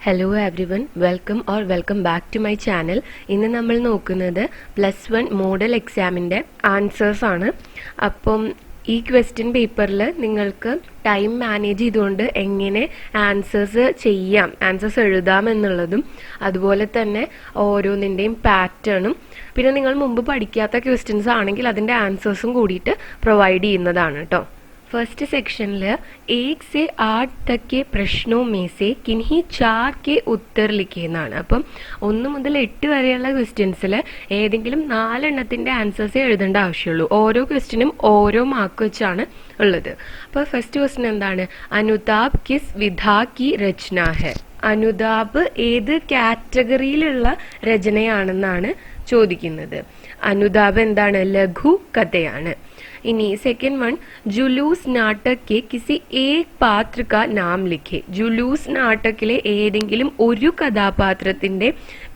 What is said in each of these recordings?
Hello everyone, welcome back to my channel. ഇന്ന് നമ്മൾ നോക്കുന്നത് +1 മോഡൽ എക്സാമിൻ്റെ ആൻസേഴ്സ് ആണ്. അപ്പം ഈ ക്വസ്റ്റ്യൻ പേപ്പറിൽ നിങ്ങൾക്ക് ടൈം മാനേജ് ചെയ്തുകൊണ്ട് എങ്ങനെ ആൻസേഴ്സ് എഴുതാം എന്നുള്ളതും അതുപോലെ തന്നെ ഓരോന്നിൻ്റെയും പാറ്റേണും പിന്നെ നിങ്ങൾ മുമ്പ് പഠിക്കാത്ത ക്വസ്റ്റ്യൻസ് ആണെങ്കിൽ അതിൻ്റെ ആൻസേഴ്സും കൂടിയിട്ട് പ്രൊവൈഡ് ചെയ്യുന്നതാണ് കേട്ടോ. फर्स्ट सेक्शन 1 से 8 तक के प्रश्नों में से किन्हीं 4 के उत्तर लिखे എന്നാണ്. അപ്പം 1 മുതൽ 8 വരെയുള്ള ക്വസ്റ്റ്യൻസിൽ ഏതെങ്കിലും 4 എണ്ണത്തിന്റെ ആൻസേഴ്സേ എഴുതേണ്ട ആവശ്യമുള്ളൂ. ഓരോ ക്വസ്റ്റ്യനും ഓരോ മാർക്ക് വെച്ചാണ് ഉള്ളത്. അപ്പോൾ ഫസ്റ്റ് ക്വസ്റ്റ്യൻ എന്താണ്? അനുതാപ് കിസ് വിധാ കി രചന ഹെ. അനുതാപ് ഏത് കാറ്റഗറിയിലുള്ള രചനയാണെന്നാണ് ചോദിക്കുന്നത്. അനുതാപ് എന്താണ്? ലഘു കഥയാണ്. ഇനി സെക്കൻഡ് വൺ, ജുലൂസ് നാടക് കെ കിസി ഏക് പാത്ര കാ നാം ലിഖെ. ജുലൂസ് നാടകിലെ ഏതെങ്കിലും ഒരു കഥാപാത്രത്തിന്റെ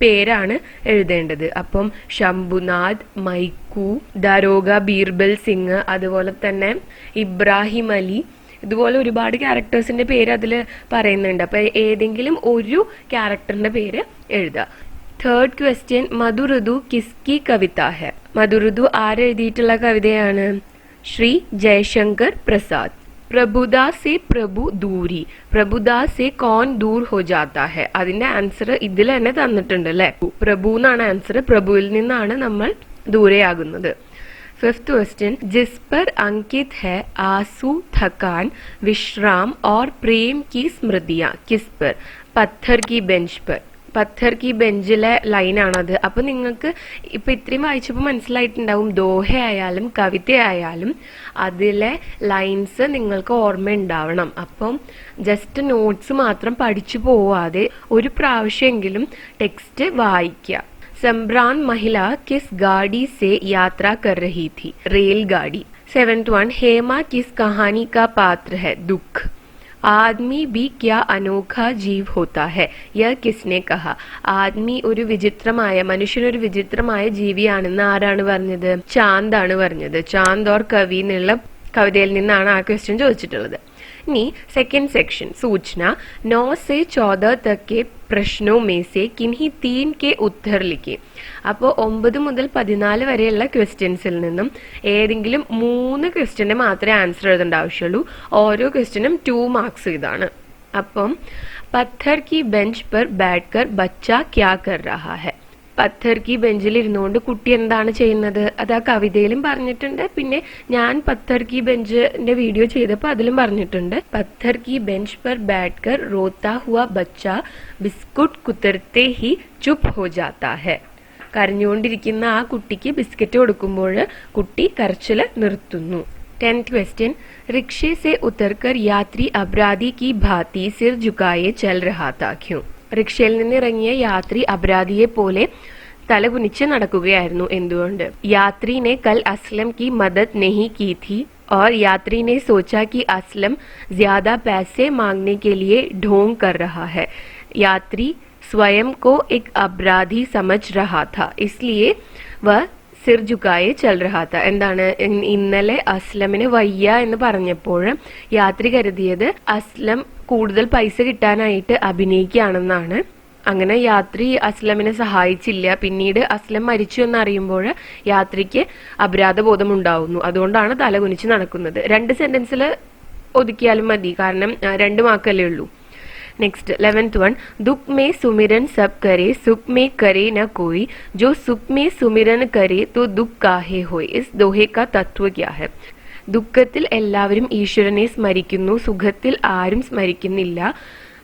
പേരാണ് എഴുതേണ്ടത്. അപ്പം ശംഭുനാഥ്, മൈക്കു, ദാരോഗ ബീർബൽ സിംഗ്, അതുപോലെ തന്നെ ഇബ്രാഹിം അലി, ഇതുപോലെ ഒരുപാട് ക്യാരക്ടേഴ്സിന്റെ പേര് അതിൽ പറയുന്നുണ്ട്. അപ്പൊ ഏതെങ്കിലും ഒരു ക്യാരക്ടറിന്റെ പേര് എഴുതുക. തേർഡ് ക്വസ്റ്റ്യൻ, മധുഋതു കിസ്കി കവിത ഹെ. മധുഋതു ആരെഴുതിയിട്ടുള്ള കവിതയാണ്? ശ്രീ ജയശങ്കർ പ്രസാദ്. പ്രഭുദാ സെ പ്രഭു ദൂരി. പ്രഭുദാ സെ കോൺ ദൂർ ഹോ ജാതാ ഹെ. അതിന്റെ ആൻസർ ഇതിൽ തന്നെ തന്നിട്ടുണ്ട് അല്ലെ. പ്രഭു എന്നാണ് ആൻസർ. പ്രഭുവിൽ നിന്നാണ് നമ്മൾ ദൂരെയാകുന്നത്. फिफ्थ क्वेश्चन, जिस पर अंकित है आंसू, थकान, विश्राम और प्रेम की स्मृतियां, किस पर? पत्थर की बेंच पर. പത്ഥർ കി ബെഞ്ചിലെ ലൈനാണത്. അപ്പൊ നിങ്ങൾക്ക് ഇപ്പൊ ഇത്രയും വായിച്ചപ്പോൾ മനസ്സിലായിട്ടുണ്ടാവും, ദോഹയായാലും കവിതയായാലും അതിലെ ലൈൻസ് നിങ്ങൾക്ക് ഓർമ്മയുണ്ടാവണം. അപ്പം ജസ്റ്റ് നോട്ട്സ് മാത്രം പഠിച്ചു പോവാതെ ഒരു പ്രാവശ്യമെങ്കിലും ടെക്സ്റ്റ് വായിക്കുക. संभ्रान महिला किस गाड़ी से यात्रा कर रही थी? रेलगाड़ी. 7th one, हेमा किस कहानी का पात्र है? दुख. ആദ്മി ബി ക്യാ അനോഖ ജീവ് ഹോത്താ ഹെ. യഹ് കിസ്നെ കഹാ. ആദ്മി മനുഷ്യനൊരു വിചിത്രമായ ജീവിയാണെന്ന് ആരാണ് പറഞ്ഞത്? ചാന്താണ് പറഞ്ഞത്. ചാന്ദ് ഓർ കവി എന്നുള്ള കവിതയിൽ നിന്നാണ് ആ ക്വസ്റ്റ്യൻ ചോദിച്ചിട്ടുള്ളത്. ഇനി സെക്കൻഡ് സെക്ഷൻ, സൂചന. 9 से 14 तक के പ്രശ്നോ മേസെ കിൻഹി 3 के उत्तर लिखे. അപ്പോൾ 9 മുതൽ 14 വരെയുള്ള ക്വസ്റ്റ്യൻസിൽ നിന്നും ഏതെങ്കിലും 3 ക്വസ്റ്റ്യന്റെ മാത്രമേ ആൻസർ എഴുതേണ്ട ആവശ്യമുള്ളൂ. ഓരോ ക്വസ്റ്റ്യനും 2 മാർക്സ് ഇതാണ്. അപ്പം പത്ഥർ കി ബെഞ്ച് പർ ബാഠ് കർ ബച്ച ക്യാ കർ രഹാ ഹെ. പത്ഥർ കി ബെഞ്ചിൽ ഇരുന്നുകൊണ്ട് കുട്ടി എന്താണ് ചെയ്യുന്നത്? അത് ആ കവിതയിലും പറഞ്ഞിട്ടുണ്ട്, പിന്നെ ഞാൻ പത്ഥർ കി ബെഞ്ചിന്റെ വീഡിയോ ചെയ്തപ്പോൾ അതിലും പറഞ്ഞിട്ടുണ്ട്. പത്ഥർ കി ബെഞ്ച് പർ ബാഠ് കർ റോത്താ ഹുവാ ബച്ച ബിസ്കുട്ട് കുതർത്തെ ഹി ചുപ് ഹോ ജാതാ ഹെ. കരഞ്ഞുകൊണ്ടിരിക്കുന്ന ആ കുട്ടിക്ക് ബിസ്ക്കറ്റ് കൊടുക്കുമ്പോൾ കുട്ടി കരച്ചില് നിർത്തുന്നു. 10th क्वेश्चन, रिक्शे से उतरकर यात्री अपराधी की भांति सिर झुकाए चल रहा था, क्यों? റിക്ഷയിൽ നിന്ന് ഇറങ്ങിയ യാത്രി അപരാധിയെ പോലെ തലകുനിച്ച് നടക്കുകയായിരുന്നു. എന്തുകൊണ്ട്? यात्री ने कल असलम की मदद नहीं की थी और यात्री ने सोचा कि असलम ज्यादा पैसे मांगने के लिए ढोंग कर रहा है. यात्री स्वयं को एक अपराधी समझ रहा था, इसलिए वह സിർ ജുക്കായെ ചൽ രഹാ ത. എന്താണ്? ഇന്നലെ അസ്ലമിന് വയ്യ എന്ന് പറഞ്ഞപ്പോൾ യാത്രി കരുതിയത് അസ്ലം കൂടുതൽ പൈസ കിട്ടാനായിട്ട് അഭിനയിക്കുകയാണെന്നാണ്. അങ്ങനെ യാത്രി അസ്ലമിനെ സഹായിച്ചില്ല. പിന്നീട് അസ്ലം മരിച്ചു എന്നറിയുമ്പോൾ യാത്രിക്ക് അപരാധബോധം ഉണ്ടാവുന്നു. അതുകൊണ്ടാണ് തല കുനിച്ച് നടക്കുന്നത്. 2 സെന്റൻസിൽ ഒതുക്കിയാലും മതി, കാരണം 2 മാർക്കല്ലേ ഉള്ളൂ. नेक्स्ट 11th वन, दुख में सुमिरन सब करे, सुख में करे न कोई, जो सुख में सुमिरन करे तो दुख काहे होय. इस दोहे का तत्व क्या है? ദുഃഖത്തിൽ എല്ലാവരും ഈശ്വരനെ സ്മരിക്കുന്നു, സുഖത്തിൽ ആരും സ്മരിക്കുന്നില്ല.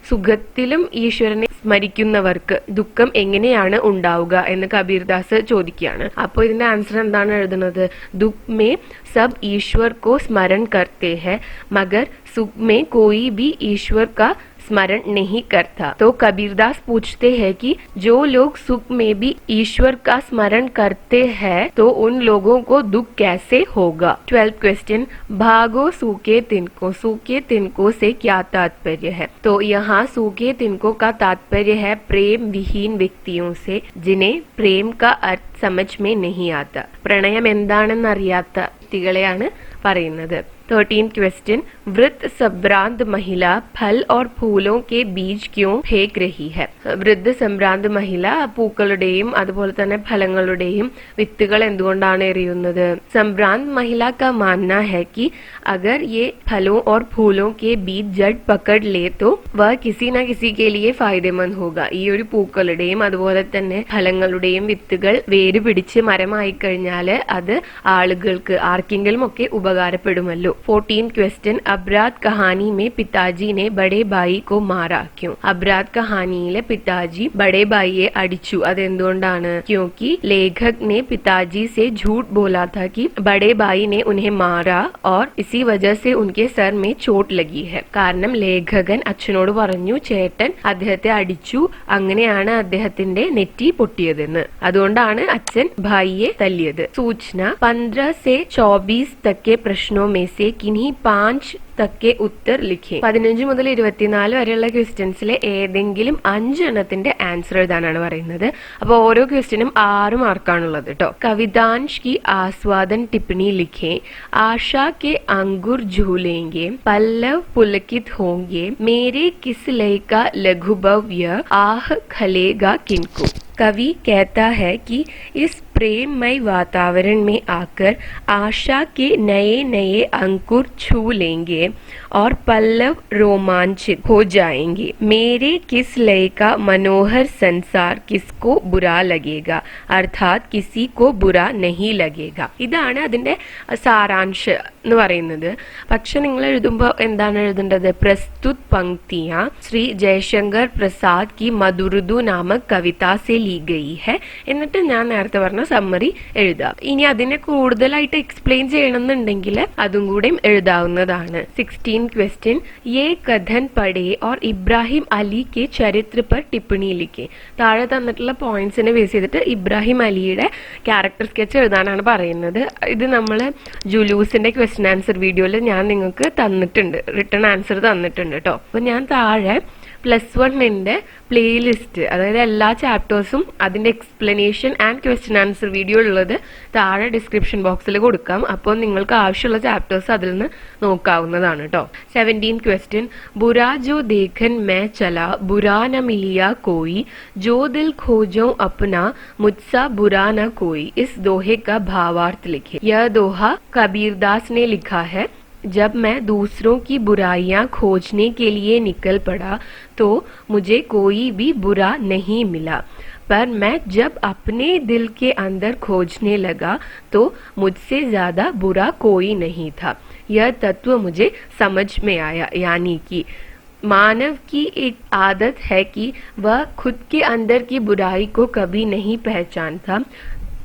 സുഖത്തിലും ഈശ്വരനെ സ്മരിക്കുന്നവർക്ക് ദുഃഖം എങ്ങനെയാണ് ഉണ്ടാവുക എന്ന് കബീർദാസ് ചോദിക്കുകയാണ്. അപ്പോൾ ഇതിന്റെ ആൻസർ എന്താണ് എഴുതുന്നത്? ദുഃഖ് മേ സബ് ഈശ്വർ കോ സ്മരൺ കർത്തെ ഹെ, മഗർ സുഖ് മേ കോയി ഭി ഈശ്വർ കാ स्मरण नहीं करता. तो कबीरदास पूछते हैं कि जो लोग सुख में भी ईश्वर का स्मरण करते हैं तो उन लोगों को दुख कैसे होगा? 12th क्वेश्चन, भागो सूखे तिनको. सूखे तिनको से क्या तात्पर्य है? तो यहाँ सूखे तिनको का तात्पर्य है प्रेम विहीन व्यक्तियों से, जिन्हें प्रेम का अर्थ समझ में नहीं आता. പ്രണയം എന്താണെന്നറിയാത്ത വ്യക്തികളെയാണ് പറയുന്നത്. 13th क्वेश्चन, वृद्ध संभ्रांत महिला फल और फूलों के बीज क्यों फेंक रही है? വൃദ്ധ സംഭ്രാന്ത മഹിള പൂക്കളുടെയും അതുപോലെ തന്നെ ഫലങ്ങളുടെയും വിത്തുകൾ എന്തുകൊണ്ടാണ് എറിയുന്നത്? संभ्रांत महिला का मानना है कि अगर ये फलों और फूलों के बीज जड़ पकड़ ले तो वह किसी न किसी के लिए फायदेमंद होगा. ഈ ഒരു പൂക്കളുടെയും അതുപോലെ തന്നെ ഫലങ്ങളുടെയും വിത്തുകൾ വേര് പിടിച്ച് മരമായി കഴിഞ്ഞാൽ അത് ആളുകൾക്ക് ആർക്കെങ്കിലും ഒക്കെ ഉപകാരപ്പെടുമല്ലോ. 14th क्वेश्चन, अबराध कहानी में पिताजी ने बड़े भाई को मारा क्यों? अबराध कहानिയിലെ पिताजी बड़े भाईയെ അടിച്ചു, അതെന്തുകൊണ്ടാണ്? क्योंकि लेखक ने पिताजी से झूठ बोला था कि बड़े भाई ने उन्हें मारा और इसी वजह से उनके सर में चोट लगी है. കാരണം ലേഖകൻ അച്ഛനോട് പറഞ്ഞു ചേട്ടൻ അദ്ദേഹത്തെ അടിച്ചു, അങ്ങനെയാണ് അദ്ദേഹത്തിന്റെ നെറ്റി പൊട്ടിയതെന്ന്. അതുകൊണ്ടാണ് അച്ഛൻ ഭായിയെ തല്ലിയത്. സൂചന, 15 से 24 तक के प्रश्नों में से किन्हीं 5 തക്കെ ഉത്തർ ലിഖേ. 15 മുതൽ 24 വരെയുള്ള ക്വസ്റ്റ്യൻസിലെ ഏതെങ്കിലും 5 എണ്ണത്തിന്റെ ആൻസർ എഴുതാനാണ് പറയുന്നത്. അപ്പൊ ഓരോ ക്വസ്റ്റ്യനും 6 മാർക്കാണുള്ളത് കേട്ടോ. കവിതാൻഷ് की आस्वादन टिप्पणी लिखे. आशा के अंगूर झूलेंगे, पल्लव पुलकित होंगे, मेरे किस लय का लघु भव्य आह खलेगा किनको. कवि कहता है कि इस प्रेममय वातावरण में आकर आशा के नए नए अंकुर छू लेंगे और पल्लव रोमांचित हो जाएंगे. मेरे किस लय का मनोहर संसार किसको बुरा लगेगा, अर्थात किसी को बुरा नहीं लगेगा. ഇതാണ് അതിന്റെ സാരാംശം എന്ന് പറയുന്നത്. പക്ഷെ നിങ്ങൾ എഴുതുമ്പോൾ എന്താണ് എഴുതേണ്ടത്? പ്രസ്തുത് പങ്ക്തിയ ശ്രീ ജയശങ്കർ പ്രസാദ് की मधुरुदु नामक कविता से ली गई है. എന്നിട്ട് ഞാൻ നേരത്തെ പറഞ്ഞ സമ്മറി എഴുതാം. ഇനി അതിനെ കൂടുതലായിട്ട് എക്സ്പ്ലെയിൻ ചെയ്യണമെന്നുണ്ടെങ്കിൽ അതും കൂടെ എഴുതാവുന്നതാണ്. 16th क्वेश्चन, ये कथन पढ़े और ഇബ്രാഹിം അലി के ചരിത്ര पर टिप्पणी लिखे. താഴെ തന്നിട്ടുള്ള പോയിന്റ്സിനെ ബേസ് ചെയ്തിട്ട് ഇബ്രാഹിം അലിയുടെ ക്യാരക്ടർ സ്കെച്ച് എഴുതാനാണ് പറയുന്നത്. ഇത് നമ്മൾ ജുലൂസിന്റെ ക്വസ്റ്റ്യൻ ആൻസർ വീഡിയോയിൽ ഞാൻ നിങ്ങൾക്ക് തന്നിട്ടുണ്ട്, റിട്ടേൺ ആൻസർ തന്നിട്ടുണ്ട് കേട്ടോ. അപ്പൊ ഞാൻ താഴെ +1ന്റെ പ്ലേലിസ്റ്റ്, അതായത് എല്ലാ ചാപ്റ്റേഴ്സും അതിന്റെ explanation and question answer video ഉള്ളത് താഴെ ഡിസ്ക്രിപ്ഷൻ ബോക്സിൽ കൊടുക്കാം. അപ്പോൾ നിങ്ങൾക്ക് ആവശ്യമുള്ള ചാപ്റ്റേഴ്സ് അതിൽ നിന്ന് നോക്കാവുന്നതാണ് കേട്ടോ. 17th क्वेश्चन, बुरा जो देखन मैं चला बुरा न मिलिया कोई, जो दिल खोजो अपना मुझसा बुरा न कोई. इस दोहे का भावार्थ लिखे. यह दोहा कबीरदास ने लिखा है. जब मैं दूसरों की बुराइयां खोजने के लिए निकल पड़ा तो मुझे कोई भी बुरा नहीं मिला, पर मैं जब अपने दिल के अंदर खोजने लगा तो मुझसे ज्यादा बुरा कोई नहीं था. यह तत्व मुझे समझ में आया. यानी कि मानव की एक आदत है कि वह खुद के अंदर की बुराई को कभी नहीं पहचानता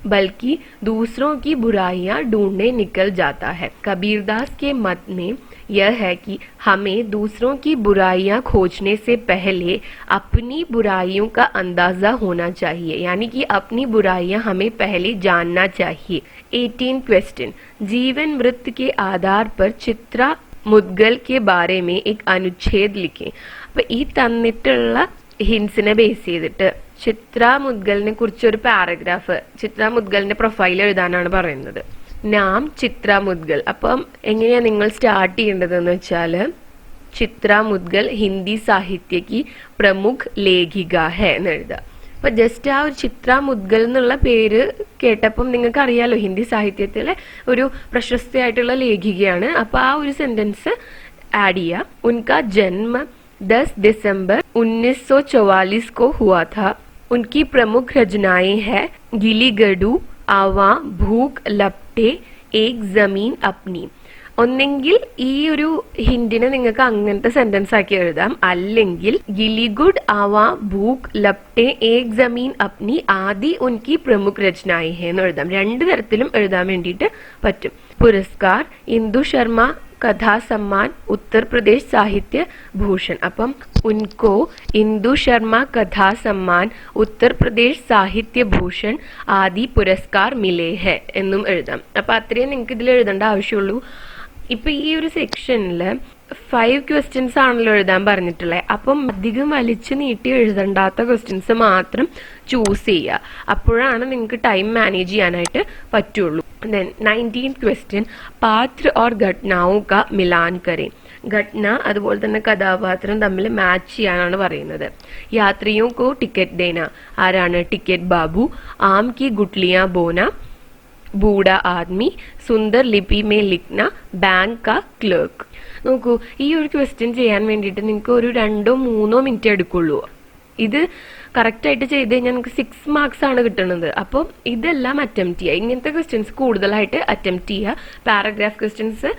बल्कि दूसरों की बुराइयां ढूंढने निकल जाता है. कबीरदास के मत में यह है कि हमें दूसरों की बुराइयां खोजने से पहले अपनी बुराइयों का अंदाजा होना चाहिए. यानी कि अपनी बुराइयां हमें पहले जानना चाहिए. 18th क्वेश्चन, जीवन वृत्त के आधार पर चित्रा मुद्गल के बारे में एक अनुच्छेद लिखें. അപ്പൊ ഈ തന്നിട്ടുള്ള ഹിൻസിനെ ബേസ് ചെയ്തിട്ട് ചിത്ര മുദ്ഗലിനെ കുറിച്ച് ഒരു പാരഗ്രാഫ്, ചിത്ര മുദ്ഗലിന്റെ പ്രൊഫൈൽ എഴുതാനാണ് പറയുന്നത്. നാം ചിത്ര മുദ്ഗൽ. അപ്പം എങ്ങനെയാ നിങ്ങൾ സ്റ്റാർട്ട് ചെയ്യേണ്ടതെന്ന് വെച്ചാല് ചിത്ര മുദ്ഗൽ ഹിന്ദി സാഹിത്യ की प्रमुख लेखिका है എന്ന് എഴുതാം. അപ്പൊ ജസ്റ്റ് ആ ഒരു ചിത്ര മുദ്ഗൽ എന്നുള്ള പേര് കേട്ടപ്പം നിങ്ങൾക്ക് അറിയാലോ ഹിന്ദി സാഹിത്യത്തിലെ ഒരു പ്രശസ്തയായിട്ടുള്ള ലേഖികയാണ്. അപ്പൊ ആ ഒരു സെന്റൻസ് ആഡ് ചെയ്യാം. ഉൻകാ ജന്മ 10 दिसंबर 1944 को हुआ था. उनकी प्रमुख रचनाएं हैं गिली गडू, आवा, भूख लपटे, एक जमीन अपनी. ഒന്നെങ്കിൽ ഈ ഒരു ഹിന്ദിനെ നിങ്ങൾക്ക് അങ്ങനത്തെ സെന്റൻസ് ആക്കി എഴുതാം, അല്ലെങ്കിൽ ഗിലിഗുഡ് ആവാ ഭൂഖ് ലപ്टे एक जमीन अपनी आदि उनकी प्रमुख रचनाएं हैं എന്ന് എഴുതാം. രണ്ട് തരത്തിലും എഴുതാൻ വേണ്ടിയിട്ട് പറ്റും. പുരസ്കാർ ഇന്ദു ശർമ്മ कथा सम्मान उत्तर प्रदेश साहित्य भूषण. അപ്പം उनको इंदु शर्मा कथा सम्मान उत्तर प्रदेश साहित्य भूषण ആദി പുരസ്കാർ മിലേ ഹെ എന്നും എഴുതാം. അപ്പൊ അത്രയും നിങ്ങൾക്ക് ഇതിൽ എഴുതേണ്ട ആവശ്യമുള്ളൂ. ഇപ്പൊ ഈ ഒരു സെക്ഷനിൽ 5 ക്വസ്റ്റ്യൻസ് ആണല്ലോ എഴുതാൻ പറഞ്ഞിട്ടുള്ളത്. അപ്പം അധികം വലിച്ചു നീട്ടി എഴുതണ്ടാത്ത ക്വസ്റ്റ്യൻസ് മാത്രം ചൂസ് ചെയ്യുക. അപ്പോഴാണ് നിങ്ങൾക്ക് ടൈം മാനേജ് ചെയ്യാനായിട്ട് പറ്റുള്ളൂ. देन 19th क्वेश्चन, പാത്ര और घटनाओं का मिलान करें. ഘടന അതുപോലെ തന്നെ കഥാപാത്രം തമ്മിൽ മാച്ച് ചെയ്യാനാണ് പറയുന്നത്. യാത്രിയോ കോ ടിക്കറ്റ് ദേന, ആരാണ്? ടിക്കറ്റ് ബാബു. ആം കി ഗുട്ലിയാ ബോന, ബൂഡ ആദ്മി. സുന്ദർ ലിപി മേ ലിഖ്ന, ബാങ്ക് കാ ക്ലർക്ക്. നോക്കൂ, ഈ ഒരു ക്വസ്റ്റ്യൻ ചെയ്യാൻ വേണ്ടിയിട്ട് നിങ്ങൾക്ക് ഒരു 2-3 മിനിറ്റ് എടുക്കുള്ളൂ. ഇത് കറക്റ്റായിട്ട് ചെയ്ത് കഴിഞ്ഞാൽ നമുക്ക് 6 മാർക്സ് ആണ് കിട്ടുന്നത്. അപ്പോൾ ഇതെല്ലാം അറ്റംപ്റ്റ് ചെയ്യുക. ഇങ്ങനത്തെ ക്വസ്റ്റ്യൻസ് കൂടുതലായിട്ട് അറ്റംപ്റ്റ് ചെയ്യുക. പാരഗ്രാഫ് ക്വസ്റ്റ്യൻസ്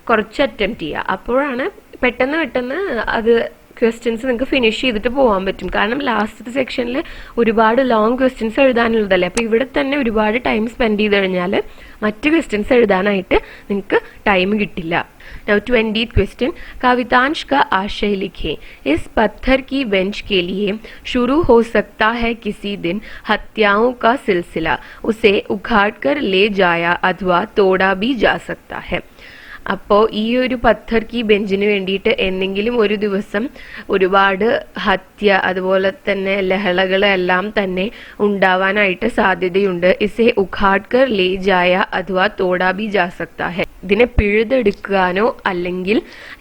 കുറച്ച് അറ്റംപ്റ്റ് ചെയ്യുക. അപ്പോഴാണ് പെട്ടെന്ന് അത് ക്വസ്റ്റ്യൻസ് നിങ്ങൾക്ക് ഫിനിഷ് ചെയ്തിട്ട് പോകാൻ പറ്റും. കാരണം ലാസ്റ്റത്തെ സെക്ഷനിൽ ഒരുപാട് ലോങ് ക്വസ്റ്റ്യൻസ് എഴുതാനുള്ളതല്ലേ. അപ്പോൾ ഇവിടെ തന്നെ ഒരുപാട് ടൈം സ്പെൻഡ് ചെയ്ത് കഴിഞ്ഞാൽ മറ്റ് ക്വസ്റ്റ്യൻസ് എഴുതാനായിട്ട് നിങ്ങൾക്ക് ടൈം കിട്ടില്ല. Now 20th क्वेश्चन, कवितांश का आशय लिखें. इस पत्थर की बेंच के लिए शुरू हो सकता है किसी दिन हत्याओं का सिलसिला. उसे उखाड़ कर ले जाया अथवा तोड़ा भी जा सकता है. അപ്പോൾ ഈ ഒരു പത്ഥർ കി ബെഞ്ചിന് വേണ്ടിയിട്ട് എന്തെങ്കിലും ഒരു ദിവസം ഒരുപാട് ഹത്യ അതുപോലെ തന്നെ ലഹളകളെല്ലാം തന്നെ ഉണ്ടാവാനായിട്ട് സാധ്യതയുണ്ട്. ഇസെ ഉഖാഡ്കർ ലേ ജായ അഥവാ തോടാ ബി ജാ സക്താ ഹെ. ഇതിനെ പിഴുതെടുക്കാനോ അല്ലെങ്കിൽ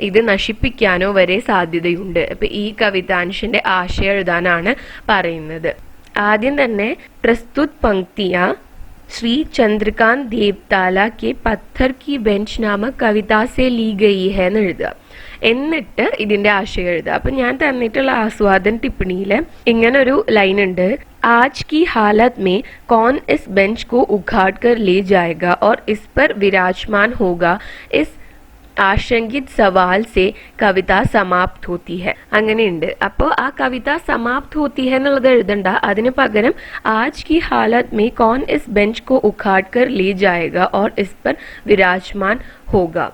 ഇത് നശിപ്പിക്കാനോ വരെ സാധ്യതയുണ്ട്. അപ്പൊ ഈ കവിതാംശന്റെ ആശയം എഴുതാനാണ് പറയുന്നത്. ആദ്യം തന്നെ പ്രസ്തുത് പങ്ക്തിയാ श्री चंद्रकांत देवताला के पत्थर की बेंच नामक कविता से ली गई है എന്ന് എഴുതുക. എന്നിട്ട് ഇതിന്റെ ആശയം എഴുതുക. അപ്പൊ ഞാൻ തന്നിട്ടുള്ള ആസ്വാദൻ ടിപ്പണിയിൽ ഇങ്ങനെ ഒരു ലൈൻ ഉണ്ട്. आज की हालत में कौन इस बेंच को उखाड़ कर ले जाएगा और इस पर विराजमान होगा. इस ആശങ്കിത് സവാൽ സെ കവിത സമാപ്ത് ഹോത്തി ഹെ. അങ്ങനെയുണ്ട്. അപ്പോൾ ആ കവിത സമാപ്ത് ഹോത്തി ഹെ എന്നുള്ളത് എഴുതണ്ട. അതിന് പകരം ആജ് കി ഹാലത് മേ കോൺ ഇസ് ബെഞ്ച് കോ ഉഖാഡ് കർ ലേ ജായേഗ और इस पर विराजमान होगा.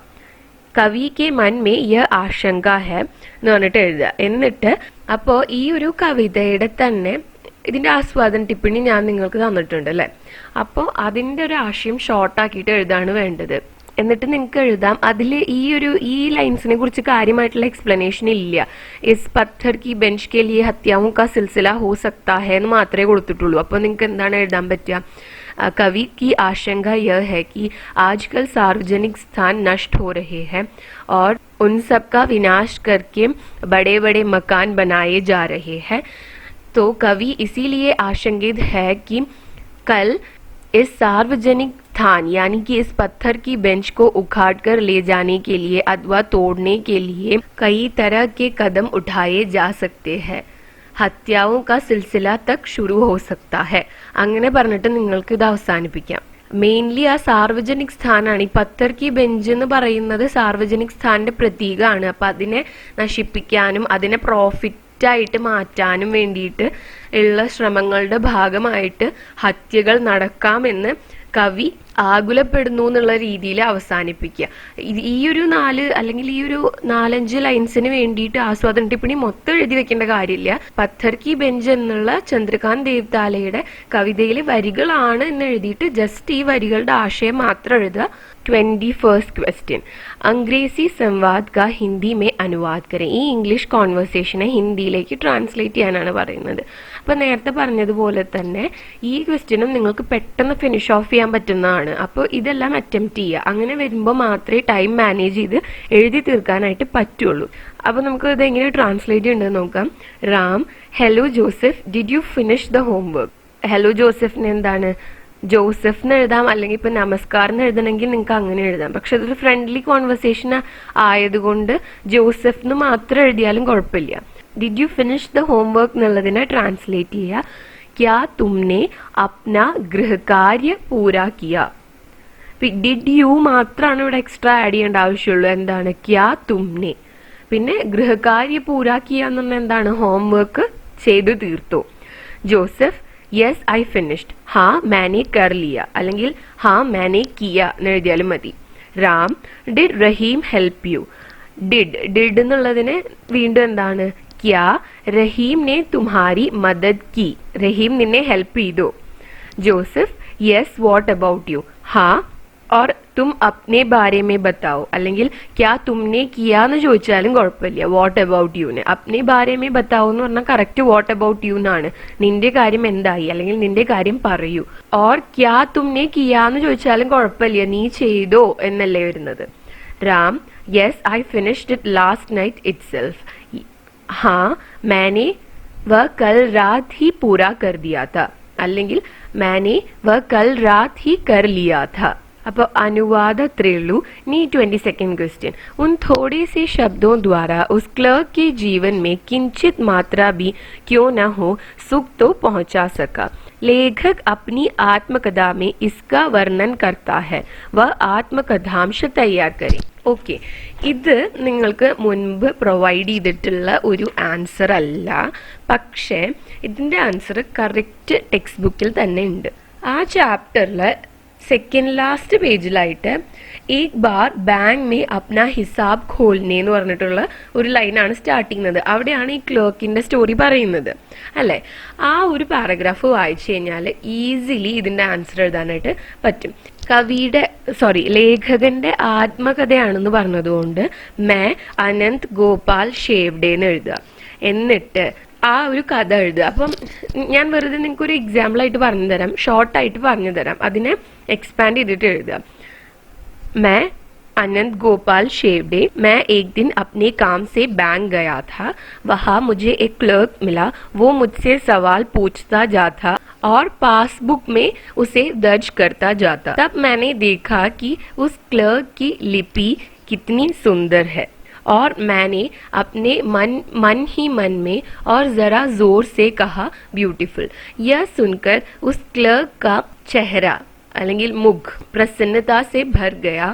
കവി കെ മൻ മേ യ ആശങ്ക ഹെ എന്ന് പറഞ്ഞിട്ട് എഴുതുക. എന്നിട്ട് അപ്പോൾ ഈ ഒരു കവിതയുടെ തന്നെ ഇതിന്റെ ആസ്വാദന ടിപ്പണി ഞാൻ നിങ്ങൾക്ക് തന്നിട്ടുണ്ട് അല്ലേ. അപ്പോൾ അതിന്റെ ഒരു ആശയം ഷോർട്ടാക്കിയിട്ട് എഴുതാണ് വേണ്ടത്. എന്നിട്ട് നിങ്ങൾക്ക് എഴുതാം. അതിൽ ഈ ലൈൻസിനെ കുറിച്ച് കാര്യമായിട്ടുള്ള എക്സ്പ്ലനേഷൻ ഇല്ല. ഇസ് പത്ഥർ കി ബെഞ്ച് കെ ലിയെ ഹത്യാവും കാ സിൽസില ഹോ സക്താ ഹെ എന്ന് മാത്രമേ കൊടുത്തിട്ടുള്ളൂ. അപ്പോൾ നിങ്ങൾക്ക് എന്താണ് എഴുതാൻ പറ്റുക? कवि की आशंका यह है कि आजकल सार्वजनिक स्थान नष्ट हो रहे हैं और उन सब का विनाश करके बड़े बड़े मकान बनाए जा रहे हैं. तो कवि इसीलिए आशंकित है कि कल इस सार्वजनिक स्थान यानी कि इस पत्थर की बेंच को उखाड़ कर ले जाने के लिए अथवा तोड़ने के लिए कई तरह के कदम उठाए जा सकते हैं. ഹത്യാവും കാ സിൽസില തക് ഷുരു ഹോ സക്താ ഹെ. അങ്ങനെ പറഞ്ഞിട്ട് നിങ്ങൾക്ക് ഇത് അവസാനിപ്പിക്കാം. മെയിൻലി ആ സാർവജനിക് സ്ഥാനാണ്. ഈ പത്തർ കി ബെഞ്ച് എന്ന് പറയുന്നത് സാർവജനിക് സ്ഥാനിന്റെ പ്രതീകമാണ്. അപ്പൊ അതിനെ നശിപ്പിക്കാനും അതിനെ പ്രോഫിറ്റ് ആയിട്ട് മാറ്റാനും വേണ്ടിയിട്ട് ഉള്ള ശ്രമങ്ങളുടെ ഭാഗമായിട്ട് ഹത്യകൾ നടക്കാമെന്ന് കവി ആകുലപ്പെടുന്നു എന്നുള്ള രീതിയിൽ അവസാനിപ്പിക്കുക. ഈ ഒരു 4 അല്ലെങ്കിൽ ഈ ഒരു 4-5 ലൈൻസിന് വേണ്ടിയിട്ട് ആസ്വാദന ടിപ്പണി മൊത്തം എഴുതി വെക്കേണ്ട കാര്യമില്ല. പത്ഥർ കി ബെഞ്ച് എന്നുള്ള ചന്ദ്രകാന്ത് ദേവ്താലയുടെ കവിതയിലെ വരികളാണ് എന്ന് എഴുതിയിട്ട് ജസ്റ്റ് ഈ വരികളുടെ ആശയം മാത്രം എഴുതുക. 21st क्वेश्चन, अंग्रेजी संवाद का हिंदी में अनुवाद करें. ഈ ഇംഗ്ലീഷ് കോൺവെർസേഷനെ ഹിന്ദിയിലേക്ക് ട്രാൻസ്ലേറ്റ് ചെയ്യാനാണ് പറയുന്നത്. അപ്പൊ നേരത്തെ പറഞ്ഞതുപോലെ തന്നെ ഈ ക്വസ്റ്റ്യനും നിങ്ങൾക്ക് പെട്ടെന്ന് ഫിനിഷ് ഓഫ് ചെയ്യാൻ പറ്റുന്നതാണ്. അപ്പോൾ ഇതെല്ലാം അറ്റംപ്റ്റ് ചെയ്യുക. അങ്ങനെ വരുമ്പോൾ മാത്രമേ ടൈം മാനേജ് ചെയ്ത് എഴുതി തീർക്കാനായിട്ട് പറ്റുള്ളൂ. അപ്പൊ നമുക്ക് ഇത് എങ്ങനെ ട്രാൻസ്ലേറ്റ് ചെയ്യേണ്ടത് നോക്കാം. Ram, hello Joseph, did you finish the homework. Hello ജോസഫിന് എന്താണ്? ജോസഫ് എന്ന് എഴുതാം, അല്ലെങ്കിൽ ഇപ്പൊ നമസ്കാരം എഴുതണമെങ്കിൽ നിങ്ങൾക്ക് അങ്ങനെ എഴുതാം. പക്ഷെ അതൊരു ഫ്രണ്ട്ലി കോൺവെർസേഷൻ ആയതുകൊണ്ട് ജോസഫ് എന്ന് മാത്രം എഴുതിയാലും കുഴപ്പമില്ല. Did you finish the homework എന്നുള്ളതിനെ ട്രാൻസ്ലേറ്റ് ചെയ്യുക. ക്യാ തുമ്നെ അപ്ന ഗൃഹകാര്യ പൂരാ കിയ. ഡിഡ് യു മാത്രമാണ് ഇവിടെ എക്സ്ട്രാ ആഡ് ചെയ്യേണ്ട ആവശ്യമുള്ളൂ. എന്താണ്? ക്യാ തുമ്നെ. പിന്നെ ഗൃഹകാര്യ പൂരാ കിയ എന്ന് പറഞ്ഞാൽ എന്താണ്? ഹോംവർക്ക് ചെയ്തു തീർത്തു. Joseph, yes I finished. ഹാ മാനെ കർ ലിയ അല്ലെങ്കിൽ ഹാ മാനെ കിയ എന്ന് എഴുതിയാലും മതി. Ram, did Rahim help you. Did എന്നുള്ളതിന് വീണ്ടും എന്താണ്? ക്യാ റഹീം നെ തുമ്ഹാരി മദദ് കി. റഹീം നിന്നെ ഹെൽപ്പ് ചെയ്തു. Joseph, yes what about you. ഹാ और तुम अपने बारे में बताओ അല്ലെങ്കിൽ क्या तुमने किया എന്ന് ചോദിച്ചാലും കുഴപ്പമില്ല. വാട്ട് അബൌട്ട് യുനെ अपने बारे में बताओ എന്ന് പറഞ്ഞാൽ കറക്റ്റ് വാട്ട് അബൌട്ട് യു എന്നാണ്. നിന്റെ കാര്യം എന്തായി അല്ലെങ്കിൽ നിന്റെ കാര്യം പറയൂ. और क्या तुमने किया എന്ന് ചോദിച്ചാലും കുഴപ്പമില്ല, നീ ചെയ്തോ എന്നല്ലേ വരുന്നത്. Ram yes I finished it last night itself. हाँ मैंने वह कल रात ही पूरा कर दिया था അല്ലെങ്കിൽ मैंने वह कल रात ही कर लिया था. അപ്പോൾ अनुवाद अത്രേ ഉള്ളൂ. नी 22nd क्वेश्चन. उन थोड़े से शब्दों द्वारा उस क्लर्क के जीवन में किंचित मात्रा भी क्यों न हो सुख तो पहुंचा सका. लेखक अपनी आत्मकथा में इसका वर्णन करता है. वह आत्मकथांश तैयार करे. ഓക്കെ, ഇത് നിങ്ങൾക്ക് മുൻപ് പ്രൊവൈഡ് ചെയ്തിട്ടുള്ള ഒരു ആൻസർ അല്ല, പക്ഷേ ഇതിൻ്റെ ആൻസർ കറക്റ്റ് ടെക്സ്റ്റ് ബുക്കിൽ തന്നെ ഉണ്ട്. ആ ചാപ്റ്ററിൽ സെക്കൻഡ് ലാസ്റ്റ് പേജിലായിട്ട് ഏക് ബാർ ബാങ്ക് മേ അപ്നാ ഹിസാബ് ഖോൽനെ എന്ന് പറഞ്ഞിട്ടുള്ള ഒരു ലൈനാണ് സ്റ്റാർട്ട് ചെയ്യുന്നത്. അവിടെയാണ് ഈ ക്ലർക്കിന്റെ സ്റ്റോറി പറയുന്നത് അല്ലേ. ആ ഒരു പാരഗ്രാഫ് വായിച്ചു കഴിഞ്ഞാൽ ഈസിലി ഇതിന്റെ ആൻസർ എഴുതാനായിട്ട് പറ്റും. ലേഖകന്റെ ആത്മകഥയാണെന്ന് പറഞ്ഞതുകൊണ്ട് മേ അനന്ത് ഗോപാൽ ഷേവ്ഡെ എന്ന് എഴുതുക. എന്നിട്ട് ആ ഒരു കഥ എഴുതുക. അപ്പം ഞാൻ വെറുതെ നിങ്ങൾക്ക് ഒരു എക്സാമ്പിൾ ആയിട്ട് പറഞ്ഞു തരാം, ഷോർട്ടായിട്ട് പറഞ്ഞു തരാം, അതിനെ എക്സ്പാൻഡ് ചെയ്തിട്ട് എഴുതുക. मैं अनंत गोपाल शेवडे, मैं एक दिन अपने काम से बैंक गया था. वहाँ मुझे एक क्लर्क मिला. वो मुझसे सवाल पूछता जाता और पासबुक में उसे दर्ज करता जाता. तब मैंने देखा कि उस क्लर्क की लिपि कितनी सुंदर है और मैंने अपने मन ही मन में और जरा जोर से कहा ब्यूटीफुल. यह सुनकर उस क्लर्क का चेहरा അല്ലെങ്കിൽ मुख प्रसन्नता से भर गया.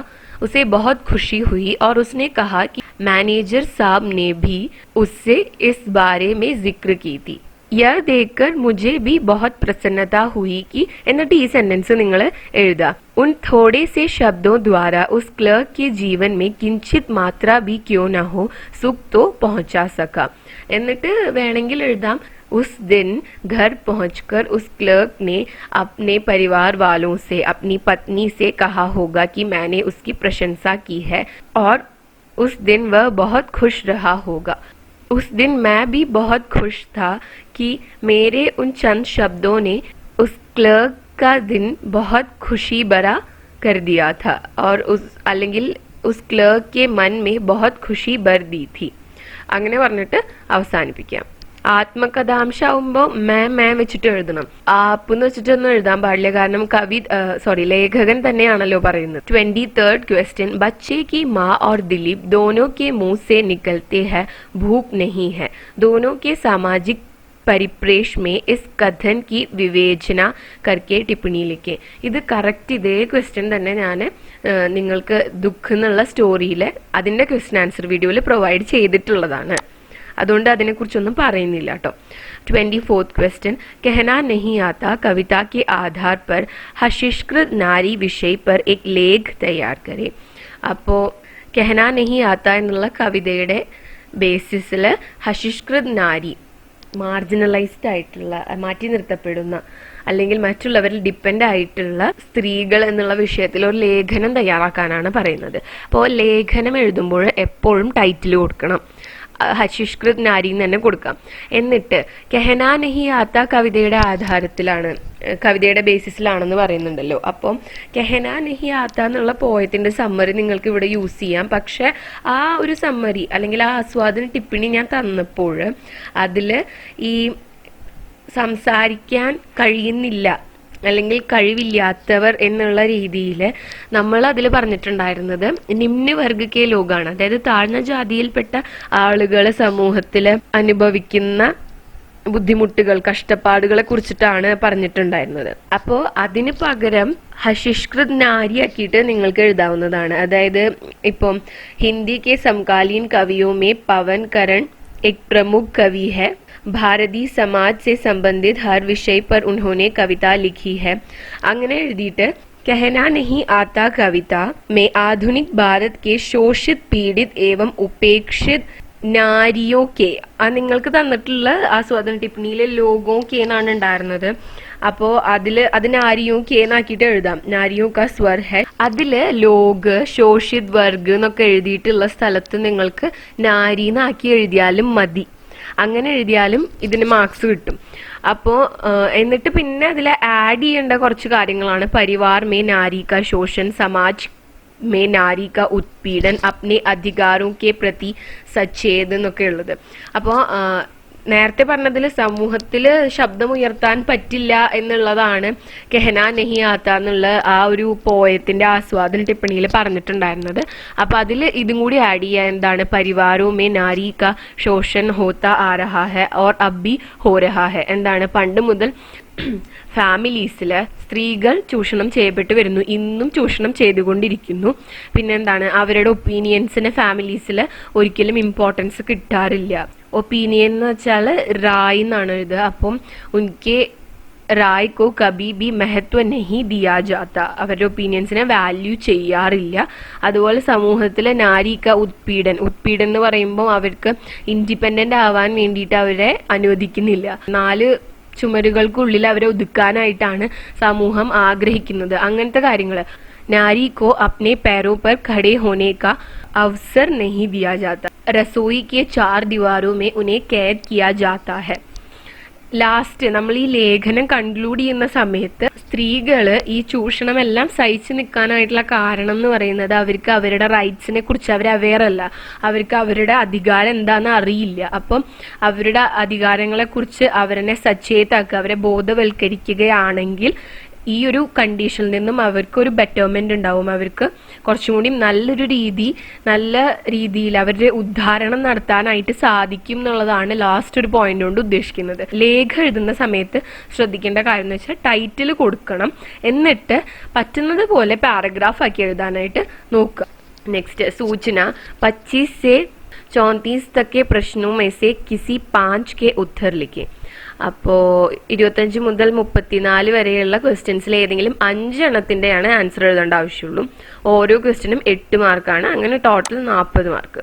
उसे बहुत खुशी हुई और उसने कहा कि मैनेजर साहब ने भी उससे इस बारे में जिक्र की थी. यह देखकर मुझे भी बहुत प्रसन्नता हुई कि എന്നിട്ട് ഈ സെന്റൻസ് നിങ്ങൾ എഴുതുക. उन थोड़े से शब्दों द्वारा उस क्लर्क के जीवन में किंचित मात्रा भी क्यों न हो सुख तो पहुंचा सका. എന്നിട്ട് വേണമെങ്കിൽ എഴുതാം उस दिन घर पहुंचकर उस क्लर्क ने अपने परिवार वालों से, अपनी पत्नी से कहा होगा कि मैंने उसकी प्रशंसा की है और उस दिन वह बहुत खुश रहा होगा. उस दिन मैं भी बहुत खुश था कि मेरे उन चंद शब्दों ने उस क्लर्क का दिन बहुत खुशी भरा कर दिया था और അല്ലെങ്കിൽ उस क्लर्क के मन में बहुत खुशी भर दी थी. അങ്ങനെ പറഞ്ഞിട്ട് അവസാനിപ്പിക്കാം. ആത്മകഥാംശമാകുമ്പോൾ മേ വെച്ചിട്ട് എഴുതണം. ആപ്പ് എന്ന് വെച്ചിട്ടൊന്നും എഴുതാൻ പാടില്ല, കാരണം ലേഖകൻ തന്നെയാണല്ലോ പറയുന്നത്. 23rd question. बच्चे की माँ और दिलीप दोनों के मुंह से निकलते हैं भूख नहीं है. दोनों के सामाजिक परिप्रेक्ष्य में इस कथन की विवेचना करके टिप्पणी लिखे. ഇത് കറക്റ്റ് ഇതേ ക്വസ്റ്റ്യൻ തന്നെ ഞാൻ നിങ്ങൾക്ക് ദുഃഖ് എന്നുള്ള സ്റ്റോറിയിൽ അതിന്റെ ക്വസ്റ്റ്യൻ ആൻസർ വീഡിയോയിൽ പ്രൊവൈഡ് ചെയ്തിട്ടുള്ളതാണ്. അതുകൊണ്ട് അതിനെക്കുറിച്ചൊന്നും പറയുന്നില്ല കേട്ടോ. 24th question. कहना नहीं आता कविता के आधार पर हशिष्कृत नारी विषय पर एक लेख तैयार करे. അപ്പോൾ कहना नहीं आता എന്നുള്ള കവിതയുടെ ബേസിസിൽ ഹശിഷ്കൃത് നാരി, മാർജിനലൈസ്ഡ് ആയിട്ടുള്ള, മാറ്റി നിർത്തപ്പെടുന്ന അല്ലെങ്കിൽ മറ്റുള്ളവരിൽ ഡിപ്പെൻഡ് ആയിട്ടുള്ള സ്ത്രീകൾ എന്നുള്ള വിഷയത്തിൽ ഒരു ലേഖനം തയ്യാറാക്കാനാണ് പറയുന്നത്. അപ്പോൾ ലേഖനം എഴുതുമ്പോൾ എപ്പോഴും ടൈറ്റിൽ കൊടുക്കണം, ഹശിഷ്കൃത് നാരി തന്നെ കൊടുക്കാം. എന്നിട്ട് കെഹനാ നഹി ആത്ത കവിതയുടെ ആധാരത്തിലാണ്, കവിതയുടെ ബേസിസിലാണെന്ന് പറയുന്നുണ്ടല്ലോ. അപ്പം കെഹനാ നഹി ആത്ത എന്നുള്ള പോയത്തിന്റെ സമ്മറി നിങ്ങൾക്ക് ഇവിടെ യൂസ് ചെയ്യാം. പക്ഷെ ആ ഒരു സമ്മറി അല്ലെങ്കിൽ ആ ആസ്വാദന ടിപ്പണി ഞാൻ തന്നപ്പോൾ അതിൽ ഈ സംസാരിക്കാൻ കഴിയുന്നില്ല അല്ലെങ്കിൽ കഴിവില്ലാത്തവർ എന്നുള്ള രീതിയിൽ നമ്മൾ അതിൽ പറഞ്ഞിട്ടുണ്ടായിരുന്നത് നിമ്നവർഗീയ ലോകാണ്, അതായത് താഴ്ന്ന ജാതിയിൽപ്പെട്ട ആളുകൾ സമൂഹത്തിൽ അനുഭവിക്കുന്ന ബുദ്ധിമുട്ടുകൾ, കഷ്ടപ്പാടുകളെ കുറിച്ചിട്ടാണ് പറഞ്ഞിട്ടുണ്ടായിരുന്നത്. അപ്പോൾ അതിന് പകരം ഹശിഷ്കൃത് നാരി ആക്കിയിട്ട് നിങ്ങൾക്ക് എഴുതാവുന്നതാണ്. അതായത് ഇപ്പം ഹിന്ദി के समकालीन कवियों में पवन करण एक प्रमुख कवि है. भारतीय समाज से संबंधित हर विषय पर उन्होंने कविता लिखी है. അങ്ങനെ എഴുതിയിട്ട് कहना नहीं आता कविता में आधुनिक भारत के शोषित, पीड़ित एवं उपेक्षित നാരിയോ കെ, അത് നിങ്ങൾക്ക് തന്നിട്ടുള്ള ആസ്വാദന ടിപ്പണിയിലെ ലോഗോ കെ എന്നാണ് ഉണ്ടായിരുന്നത്. അപ്പോ അത് നാരിയോ കെ എന്നാക്കിയിട്ട് എഴുതാം. നാരിയോ കാ സ്വർ ഹെ. അതില് ലോഗ്, ശോഷിത് വർഗ് എന്നൊക്കെ എഴുതിയിട്ടുള്ള സ്ഥലത്ത് നിങ്ങൾക്ക് നാരി എന്നാക്കി എഴുതിയാലും മതി. അങ്ങനെ എഴുതിയാലും ഇതിന് മാർക്സ് കിട്ടും. അപ്പോ എന്നിട്ട് പിന്നെ അതിൽ ആഡ് ചെയ്യേണ്ട കുറച്ച് കാര്യങ്ങളാണ് പരിവാർ മേ നാരി കാ ശോഷൻ, സമാജ് മേ നാരി കാ ഉത്പീഡൻ, അപ്നെ അധികാരോ കെ പ്രതി സച്ചേത് എന്നൊക്കെ ഉള്ളത്. അപ്പോൾ നേരത്തെ പറഞ്ഞതിൽ സമൂഹത്തിൽ ശബ്ദമുയർത്താൻ പറ്റില്ല എന്നുള്ളതാണ് കെഹനാ നെഹി ആത്ത എന്നുള്ള ആ ഒരു പോയത്തിന്റെ ആസ്വാദന ടിപ്പണിയിൽ പറഞ്ഞിട്ടുണ്ടായിരുന്നത്. അപ്പൊ അതിൽ ഇതും കൂടി ആഡ് ചെയ്യാൻ, എന്താണ് പരിവാരോ മേ നാരി കാ ശോഷൻ ഹോത്ത ആ രഹാ ഹെ ഓർ അബി ഹോ രഹാ ഹെ. എന്താണ് പണ്ട് മുതൽ ഫാമിലീസില് സ്ത്രീകൾ ചൂഷണം ചെയ്യപ്പെട്ടു വരുന്നു, ഇന്നും ചൂഷണം ചെയ്തുകൊണ്ടിരിക്കുന്നു. പിന്നെന്താണ് അവരുടെ ഒപ്പീനിയൻസിന് ഫാമിലീസിൽ ഒരിക്കലും ഇമ്പോർട്ടൻസ് കിട്ടാറില്ല. ഒപ്പീനിയൻ എന്ന് വെച്ചാൽ റായ് എന്നാണ് ഇത്. അപ്പം ഉൻകെ റായ് കോ കബി ബി മഹത്വ നഹി ദിയാ ജാത്ത, അവരുടെ ഒപ്പീനിയൻസിനെ വാല്യൂ ചെയ്യാറില്ല. അതുപോലെ സമൂഹത്തിലെ നാരിക ഉത്പീഡൻ എന്ന് പറയുമ്പോൾ അവർക്ക് ഇൻഡിപെൻഡന്റ് ആവാൻ വേണ്ടിയിട്ട് അവരെ അനുവദിക്കുന്നില്ല. 4 ചുമരുകൾക്കുള്ളിൽ അവരെ ഒതുക്കാനായിട്ടാണ് സമൂഹം ആഗ്രഹിക്കുന്നത്. അങ്ങനത്തെ കാര്യങ്ങള്. नारी को अपने पैरों पर खड़े होने का अवसर नहीं दिया जाता, रसोई के 4 दीवारों में उन्हें कैद किया जाता है. ലാസ്റ്റ് നമ്മൾ ഈ ലേഖനം കൺക്ലൂഡ് ചെയ്യുന്ന സമയത്ത് സ്ത്രീകള് ഈ ചൂഷണമെല്ലാം സഹിച്ചു നിൽക്കാനായിട്ടുള്ള കാരണം എന്ന് പറയുന്നത് അവർക്ക് അവരുടെ റൈറ്റ്സിനെ കുറിച്ച് അവർ അവെയർ അല്ല, അവർക്ക് അവരുടെ അധികാരം എന്താണെന്ന് അറിയില്ല. അപ്പം അവരുടെ അധികാരങ്ങളെ കുറിച്ച് അവരെ സച്ചേതാക്കുക, അവരെ ബോധവൽക്കരിക്കുകയാണെങ്കിൽ ഈ ഒരു കണ്ടീഷനിൽ നിന്നും അവർക്കൊരു ബെറ്റർമെന്റ് ഉണ്ടാവും. അവർക്ക് കുറച്ചും കൂടി നല്ല രീതിയിൽ അവരുടെ ഉദ്ധാരണം നടത്താനായിട്ട് സാധിക്കും എന്നുള്ളതാണ് ലാസ്റ്റ് ഒരു പോയിന്റ് കൊണ്ട് ഉദ്ദേശിക്കുന്നത്. ലേഖം എഴുതുന്ന സമയത്ത് ശ്രദ്ധിക്കേണ്ട കാര്യം എന്ന് വെച്ചാൽ ടൈറ്റിൽ കൊടുക്കണം, എന്നിട്ട് പറ്റുന്നത് പോലെ പാരഗ്രാഫ് ആക്കി എഴുതാനായിട്ട് നോക്കുക. നെക്സ്റ്റ് सूचना 25 से 34 तक के प्रश्नों में से किसी 5 के उत्तर लिखें. അപ്പോൾ 25 മുതൽ 34 വരെയുള്ള ക്വസ്റ്റ്യൻസിൽ ഏതെങ്കിലും 5 എണ്ണത്തിൻ്റെയാണ് ആൻസർ എഴുതേണ്ട ആവശ്യമുള്ളൂ. ഓരോ ക്വസ്റ്റ്യനും 8 മാർക്കാണ്. അങ്ങനെ ടോട്ടൽ 40 മാർക്ക്.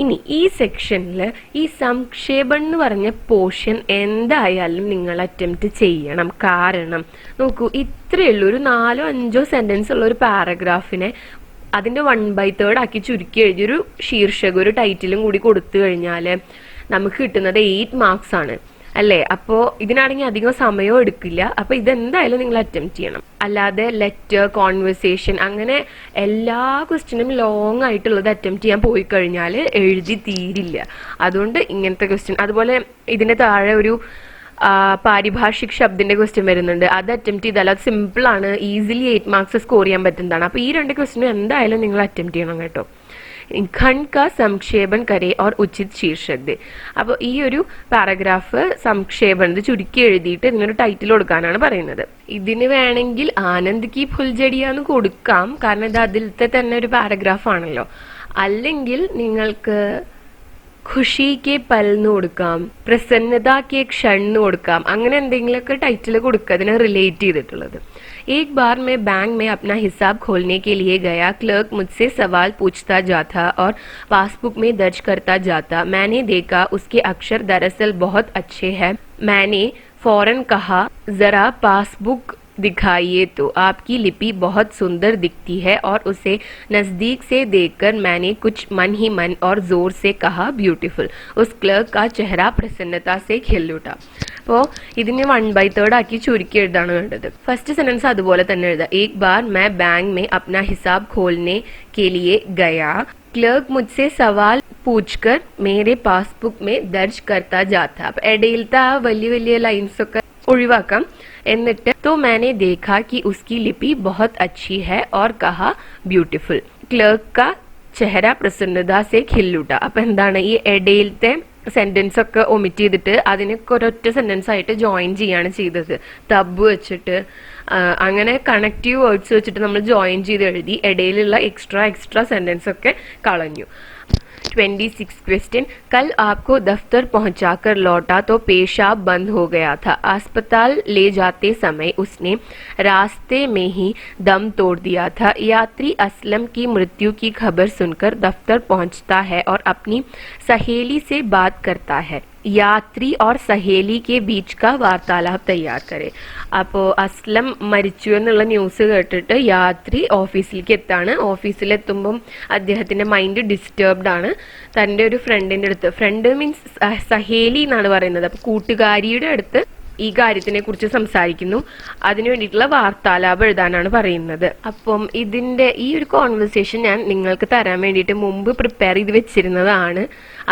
ഇനി ഈ സെക്ഷനിൽ ഈ സംക്ഷേപം എന്ന് പറഞ്ഞ പോർഷൻ എന്തായാലും നിങ്ങൾ അറ്റംപ്റ്റ് ചെയ്യണം. കാരണം നോക്കൂ, ഇത്രയേ ഉള്ളൂ, ഒരു 4-5 സെന്റൻസ് ഉള്ള ഒരു പാരഗ്രാഫിനെ അതിന്റെ 1/3 ആക്കി ചുരുക്കി എഴുതി ഒരു ശീർഷകം, ഒരു ടൈറ്റിലും കൂടി കൊടുത്തു കഴിഞ്ഞാൽ നമുക്ക് കിട്ടുന്നത് 8 മാർക്സ് ആണ് അല്ലേ? അപ്പോൾ ഇതിനാണെങ്കിൽ അധികം സമയവും എടുക്കില്ല. അപ്പൊ ഇതെന്തായാലും നിങ്ങൾ അറ്റംപ്റ്റ് ചെയ്യണം. അല്ലാതെ ലെറ്റർ, കോൺവെർസേഷൻ അങ്ങനെ എല്ലാ ക്വസ്റ്റ്യനും ലോങ് ആയിട്ടുള്ളത് അറ്റംപ്റ്റ് ചെയ്യാൻ പോയി കഴിഞ്ഞാൽ എഴുതി തീരില്ല. അതുകൊണ്ട് ഇങ്ങനത്തെ ക്വസ്റ്റ്യൻ, അതുപോലെ ഇതിന്റെ താഴെ ഒരു പാരിഭാഷിക് ശബ്ദിന്റെ ക്വസ്റ്റ്യൻ വരുന്നുണ്ട്. അത് അറ്റംപ്റ്റ് ചെയ്താൽ അത് സിമ്പിൾ ആണ്, ഈസിലി 8 മാർക്സ് സ്കോർ ചെയ്യാൻ പറ്റുന്നതാണ്. അപ്പൊ ഈ 2 ക്വസ്റ്റ്യനും എന്തായാലും നിങ്ങൾ അറ്റംപ്റ്റ് ചെയ്യണം കേട്ടോ. ഖണ്ഡ് കാ സംക്ഷേപൻ കരേ ഓർ ഉചിത് ശീർഷക് ദേ. അപ്പോൾ ഈ ഒരു പാരഗ്രാഫ് സംക്ഷേപൻ ചുരുക്കി എഴുതിയിട്ട് ഇതിനൊരു ടൈറ്റിൽ കൊടുക്കാനാണ് പറയുന്നത്. ഇതിന് വേണമെങ്കിൽ ആനന്ദ് കി ഫുൽജടിയാന്ന് കൊടുക്കാം, കാരണം ഇത് അതിലത്തെ തന്നെ ഒരു പാരഗ്രാഫ് ആണല്ലോ. അല്ലെങ്കിൽ നിങ്ങൾക്ക് ഖുഷി കെ പൽ എന്ന് കൊടുക്കാം, പ്രസന്നത കെ ക്ഷൺ എന്ന് കൊടുക്കാം. അങ്ങനെ എന്തെങ്കിലുമൊക്കെ ടൈറ്റിൽ കൊടുക്കുക അതിനെ റിലേറ്റ് ചെയ്തിട്ടുള്ളത്. एक बार मैं बैंक में अपना हिसाब खोलने के लिए गया. क्लर्क मुझसे सवाल पूछता जाता और पासबुक में दर्ज करता जाता. मैंने देखा उसके अक्षर दरअसल बहुत अच्छे हैं. मैंने फौरन कहा, जरा पासबुक दिखाइए तो. आपकी लिपि बहुत सुंदर दिखती है. और उसे नजदीक से देखकर मैंने कुछ मन ही मन और जोर से कहा, ब्यूटीफुल. उस क्लर्क का चेहरा प्रसन्नता से खिल उठा. അപ്പോൾ ഇതിനെ 1/3 ആക്കി ചുരുക്കി എഴുതാണ് വേണ്ടത്. ഫസ്റ്റ് സെന്റൻസ് അതുപോലെ തന്നെ എഴുതാം. एक बार मैं बैंक में अपना हिसाब खोलने के लिए गया. क्लर्क मुझसे सवाल पूछकर मेरे पासबुक में दर्ज करता जाता. അപ്പൊ ഇടയിലത്തെ ആ വലിയ ലൈൻസ് ഒക്കെ ഒഴിവാക്കാം. എന്നിട്ട് तो मैंने देखा कि उसकी लिपि बहुत अच्छी है और कहा, ब्यूटीफुल. क्लर्क का चेहरा प्रसन्नता से खिल उठा. അപ്പൊ എന്താണ് ഈ ഇടയിലത്തെ സെന്റൻസ് ഒക്കെ ഒമിറ്റ് ചെയ്തിട്ട് അതിനൊക്കെ ഒരൊറ്റ സെന്റൻസ് ആയിട്ട് ജോയിൻ ചെയ്യാണ് ചെയ്തത്. തബ് വെച്ചിട്ട് അങ്ങനെ കണക്റ്റീവ് വേർഡ്സ് വെച്ചിട്ട് നമ്മൾ ജോയിൻ ചെയ്ത് എഴുതി. ഇടയിലുള്ള എക്സ്ട്രാ സെന്റൻസ് ഒക്കെ കളഞ്ഞു. 26 क्वेश्चन, कल आपको दफ्तर पहुंचाकर लौटा तो पेशाब बंद हो गया था। अस्पताल ले जाते समय उसने रास्ते में ही दम तोड़ दिया था। यात्री असलम की मृत्यु की खबर सुनकर दफ्तर पहुंचता है और अपनी सहेली से बात करता है। യാത്രി और സഹേലി के बीच का വാർത്താലാപ് തയ്യാർ करे. അപ്പോൾ അസ്ലം മരിച്ചു എന്നുള്ള ന്യൂസ് കേട്ടിട്ട് യാത്രി ഓഫീസിലേക്ക് എത്താണ്. ഓഫീസിലെത്തുമ്പം അദ്ദേഹത്തിന്റെ മൈൻഡ് ഡിസ്റ്റർബ്ഡ് ആണ്. തൻ്റെ ഒരു ഫ്രണ്ടിന്റെ അടുത്ത്, ഫ്രണ്ട് മീൻസ് സഹേലി എന്നാണ് പറയുന്നത്, അപ്പോൾ കൂട്ടുകാരിയുടെ അടുത്ത് ഈ കാര്യത്തിനെ കുറിച്ച് സംസാരിക്കുന്നു. അതിനു വേണ്ടിയിട്ടുള്ള വാർത്താലാപം എഴുതാനാണ് പറയുന്നത്. അപ്പം ഇതിന്റെ ഈ ഒരു കോൺവെർസേഷൻ ഞാൻ നിങ്ങൾക്ക് തരാൻ വേണ്ടിയിട്ട് മുമ്പ് പ്രിപ്പയർ ചെയ്ത് വെച്ചിരുന്നതാണ്.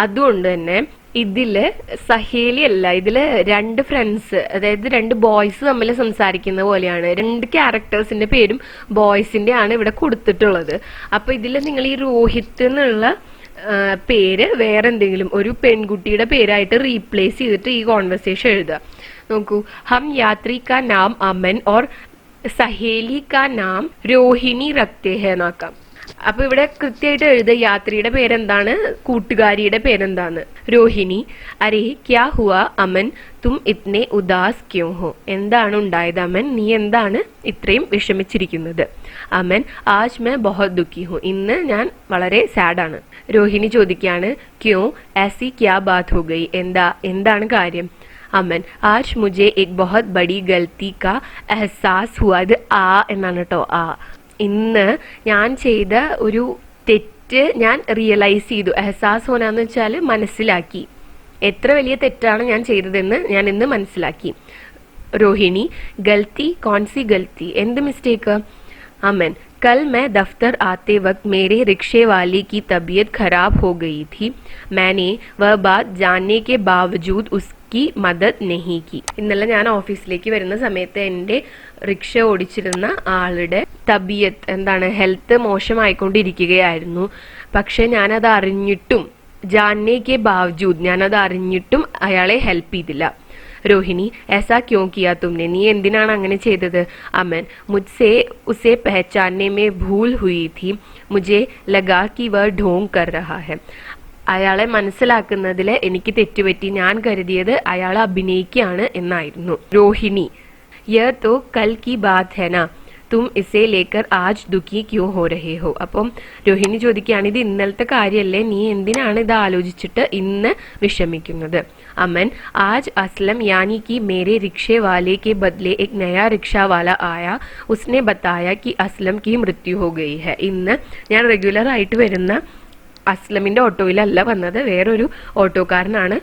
അതുകൊണ്ട് തന്നെ ഇതില് സഹേലി അല്ല, ഇതില് രണ്ട് ഫ്രണ്ട്സ്, അതായത് രണ്ട് ബോയ്സ് തമ്മിൽ സംസാരിക്കുന്ന പോലെയാണ്. രണ്ട് ക്യാരക്ടേഴ്സിന്റെ പേരും ബോയ്സിന്റെ ആണ് ഇവിടെ കൊടുത്തിട്ടുള്ളത്. അപ്പൊ ഇതില് നിങ്ങൾ ഈ രോഹിത് എന്നുള്ള പേര് വേറെ എന്തെങ്കിലും ഒരു പെൺകുട്ടിയുടെ പേരായിട്ട് റീപ്ലേസ് ചെയ്തിട്ട് ഈ കോൺവെർസേഷൻ എഴുതുക. നോക്കൂ, ഹം യാത്രി കാ നാം അമൻ ഓർ സഹേലി കാ നാം രോഹിണി രക്തേ ഹെ എന്നാക്കാം. അപ്പൊ ഇവിടെ കൃത്യമായിട്ട് എഴുതുക യാത്രിയുടെ പേരെന്താണ്, കൂട്ടുകാരിയുടെ പേരെന്താന്ന്. രോഹിണി, അരേ ക്യാ ഹുവാ അമൻ, തും ഇത്നെ ഉദാസ് ക്യോ ഹോ, എന്താണ് ഉണ്ടായത് അമൻ, നീ എന്താണ് ഇത്രയും വിഷമിച്ചിരിക്കുന്നത്. അമൻ, ആജ് മേ ബഹുത് ദുഃഖി ഹൂ, ഇന്ന് ഞാൻ വളരെ സാഡാണ്. രോഹിണി ചോദിക്കുകയാണ്, ക്യോ ऐसी क्या बात हो गई, എന്താണ് കാര്യം. അമൻ, ആജ് മുझे एक बहुत बड़ी गलती का एहसास हुआ. ഇത് ആ എന്നാണ് കേട്ടോ, ആ. ഇന്ന് ഞാൻ ചെയ്ത ഒരു തെറ്റ് ഞാൻ റിയലൈസ് ചെയ്തു. എഹസാസ് ഹോനാന്ന് വെച്ചാൽ മനസ്സിലാക്കി. എത്ര വലിയ തെറ്റാണ് ഞാൻ ചെയ്തതെന്ന് ഞാൻ ഇന്ന് മനസ്സിലാക്കി. രോഹിണി, ഗൽത്തി കോൺസി ഗൽത്തി, എന്ത് മിസ്റ്റേക്ക്. अमन, कल मैं दफ्तर आते वक्त मेरे रिक्शे वाले की तबीयत खराब हो गई थी. मैंने वह बात जानने के बावजूद उसकी मदद नहीं की. ഇന്നലെ ഞാൻ ഓഫീസിലേക്ക് വരുന്ന സമയത്ത് എൻ്റെ റിക്ഷ ഓടിച്ചിരുന്ന ആളുടെ തബിയത്ത് എന്താണ്, ഹെൽത്ത് മോശമായിക്കൊണ്ടിരിക്കുകയായിരുന്നു. പക്ഷെ ഞാനത് അറിഞ്ഞിട്ടും, ജാനേ കെ ബാവജൂദ്, ഞാനത് അറിഞ്ഞിട്ടും അയാളെ ഹെൽപ്പ് ചെയ്തില്ല. रोहिणी, ऐसा क्यों किया तुमने, നീ എന്തിനാണ് അങ്ങനെ ചെയ്തത്. अमन, मुझसे उसे पहचानने में भूल हुई थी. मुझे लगा कि वह ढोंग कर रहा है. അയാളെ മനസ്സിലാക്കുന്നതിൽ എനിക്ക് തെറ്റുപറ്റി. ഞാൻ കരുതിയത് അയാൾ അഭിനയിക്കുകയാണ് എന്നായിരുന്നു. രോഹിണി, യഹ് തോ കൽ കി ബാത് ഹൈ നാ, തും ഇസേ ലേക്കർ ആജ് ദുഃഖി ക്യോ ഹോ രഹേ ഹോ. അപ്പം രോഹിണി ചോദിക്കുകയാണ്, ഇത് ഇന്നലത്തെ കാര്യമല്ലേ, നീ എന്തിനാണ് ഇത് ആലോചിച്ചിട്ട് ഇന്ന് വിഷമിക്കുന്നത്. अमन, आज असलम यानी कि मेरे रिक्शे वाले के बदले एक नया रिक्शा वाला आया. उसने बताया कि असलम की मृत्यु हो गई है. ഇന്ന് ഞാൻ റെഗുലർ ആയിട്ട് വരുന്ന അസ്ലമിന്റെ ഓട്ടോയിലല്ല വന്നത്, വേറൊരു ഓട്ടോക്കാരനാണ്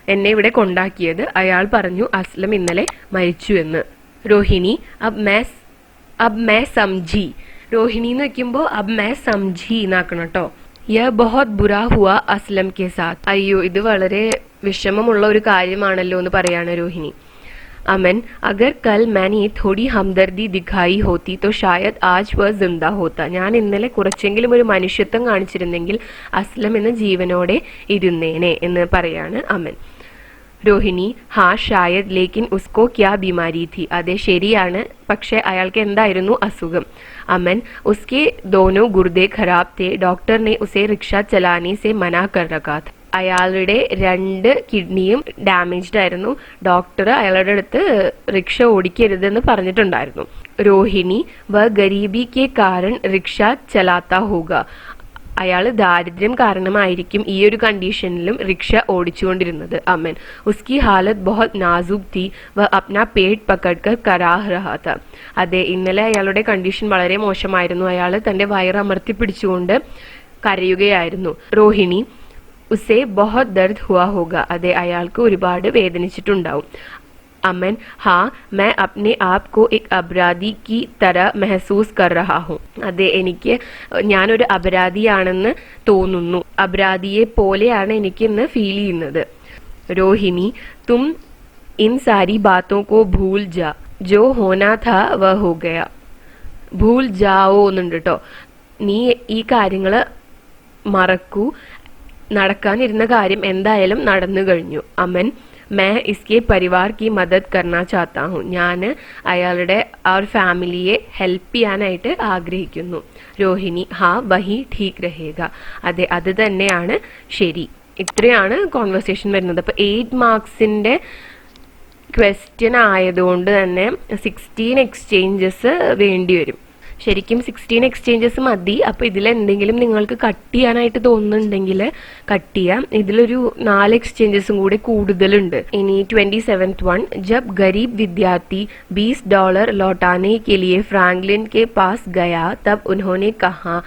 എന്നെ ഇവിടെ കൊണ്ടാക്കിയത്. അയാൾ പറഞ്ഞു അസ്ലം ഇന്നലെ മരിച്ചു എന്ന്. രോഹിണി, അബ് മേ സംജി. രോഹിണി എന്ന് വെക്കുമ്പോ അബ് മേ സംജി എന്നാക്കണം കേട്ടോ. യഹ് ബഹുത് ബുറാ ഹുവാ അസ്ലം കെ സാത്ത്. അയ്യോ, ഇത് വളരെ വിഷമമുള്ള ഒരു കാര്യമാണല്ലോ എന്ന് പറയാണ് രോഹിണി. अमन, अगर कल मैंने थोड़ी हमदर्दी दिखाई होती तो शायद आज वह जिंदा होता. ഞാൻ ഇന്നലെ കുറച്ചെങ്കിലും ഒരു മനുഷ്യത്വം കാണിച്ചിരുന്നെങ്കിൽ അസ്ലം എന്ന ജീവനോടെ ഇരുന്നേനെ എന്ന് പറയാണ് അമൻ. രോഹിണി, ഹാ ഷായദ്, ലേക്കിൻ ഉസ്കോ ക്യാ ബീമാരി थी. അതെ ശരിയാണ്, പക്ഷെ അയാൾക്ക് എന്തായിരുന്നു അസുഖം. अमन, उसके दोनों गुर्दे खराब थे. डॉक्टर ने उसे रिक्शा चलाने से मना कर रखा था. അയാളുടെ രണ്ട് കിഡ്നിയും ഡാമേജ്ഡ് ആയിരുന്നു. ഡോക്ടർ അയാളുടെ അടുത്ത് റിക്ഷ ഓടിക്കരുതെന്ന് പറഞ്ഞിട്ടുണ്ടായിരുന്നു. രോഹിണി, വ ഗരീബി കെ കാരൺ റിക്ഷ ചലാത്ത ഹോഗ. അയാൾ ദാരിദ്ര്യം കാരണമായിരിക്കും ഈ ഒരു കണ്ടീഷനിലും റിക്ഷ ഓടിച്ചുകൊണ്ടിരുന്നത്. അമൻ, ഉസ്കി ഹാലത്ത് ബഹുത് നാസുക് തീ, വ അപ്നാ പേട്ട് പക്കഡ്കർ കരാഹ് രഹാ താ. അതെ, ഇന്നലെ അയാളുടെ കണ്ടീഷൻ വളരെ മോശമായിരുന്നു. അയാൾ തന്റെ വയറമർത്തി പിടിച്ചുകൊണ്ട് കരയുകയായിരുന്നു. രോഹിണി, ഉസേ ബഹുത് ദർദ് ഹുവാ ഹോഗ. അതെ, അയാൾക്ക് ഒരുപാട് വേദനിച്ചിട്ടുണ്ടാവും. अमन, हाँ मैं अपने आप को एक अपराधी की तरह महसूस कर रहा हूँ. അതെ, എനിക്ക് ഞാനൊരു അപരാധിയാണെന്ന് തോന്നുന്നു. അപരാധിയെ പോലെയാണ് എനിക്ക് ഇന്ന് ഫീൽ ചെയ്യുന്നത്. രോഹിണി, തും ഇൻ സാരി ബാത്തോं को भूल जा, जो होना था वह हो गया. ഭൂൽ ജാവോ എന്നുണ്ട് കേട്ടോ. നീ ഈ കാര്യങ്ങള് മറക്കൂ, നടക്കാനിരുന്ന കാര്യം എന്തായാലും നടന്നു കഴിഞ്ഞു. അമൻ, मैं इसके परिवार की मदद करना चाहता हूँ. ഞാൻ അയാളുടെ ആ ഒരു ഫാമിലിയെ ഹെൽപ്പ് ചെയ്യാനായിട്ട് ആഗ്രഹിക്കുന്നു. രോഹിണി ഹാ വഹി ഠീക് രഹേഗ. അതെ, അത് തന്നെയാണ് ശരി. ഇത്രയാണ് കോൺവെർസേഷൻ വരുന്നത്. അപ്പോൾ 8 മാർക്സിൻ്റെ ക്വസ്റ്റ്യൻ ആയതുകൊണ്ട് തന്നെ 16 എക്സ്ചേഞ്ചസ് വേണ്ടി വരും. ശരിക്കും 16 എക്സ്ചേഞ്ചസ് മതി. അപ്പോൾ ഇതിലെന്തെങ്കിലും നിങ്ങൾക്ക് കട്ട് ചെയ്യാനായിട്ട് തോന്നുന്നുണ്ടെങ്കിൽ കട്ട് ചെയ്യാം. ഇതിലൊരു 4 എക്സ്ചേഞ്ചസും കൂടെ കൂടുതലുണ്ട്. ഇനി 27th വൺ. ജബ് ഗരീബ് വിദ്യാർത്ഥി $20 लौटाने के लिए फ्रैंकलिन के पास गया तब उन्होंने कहा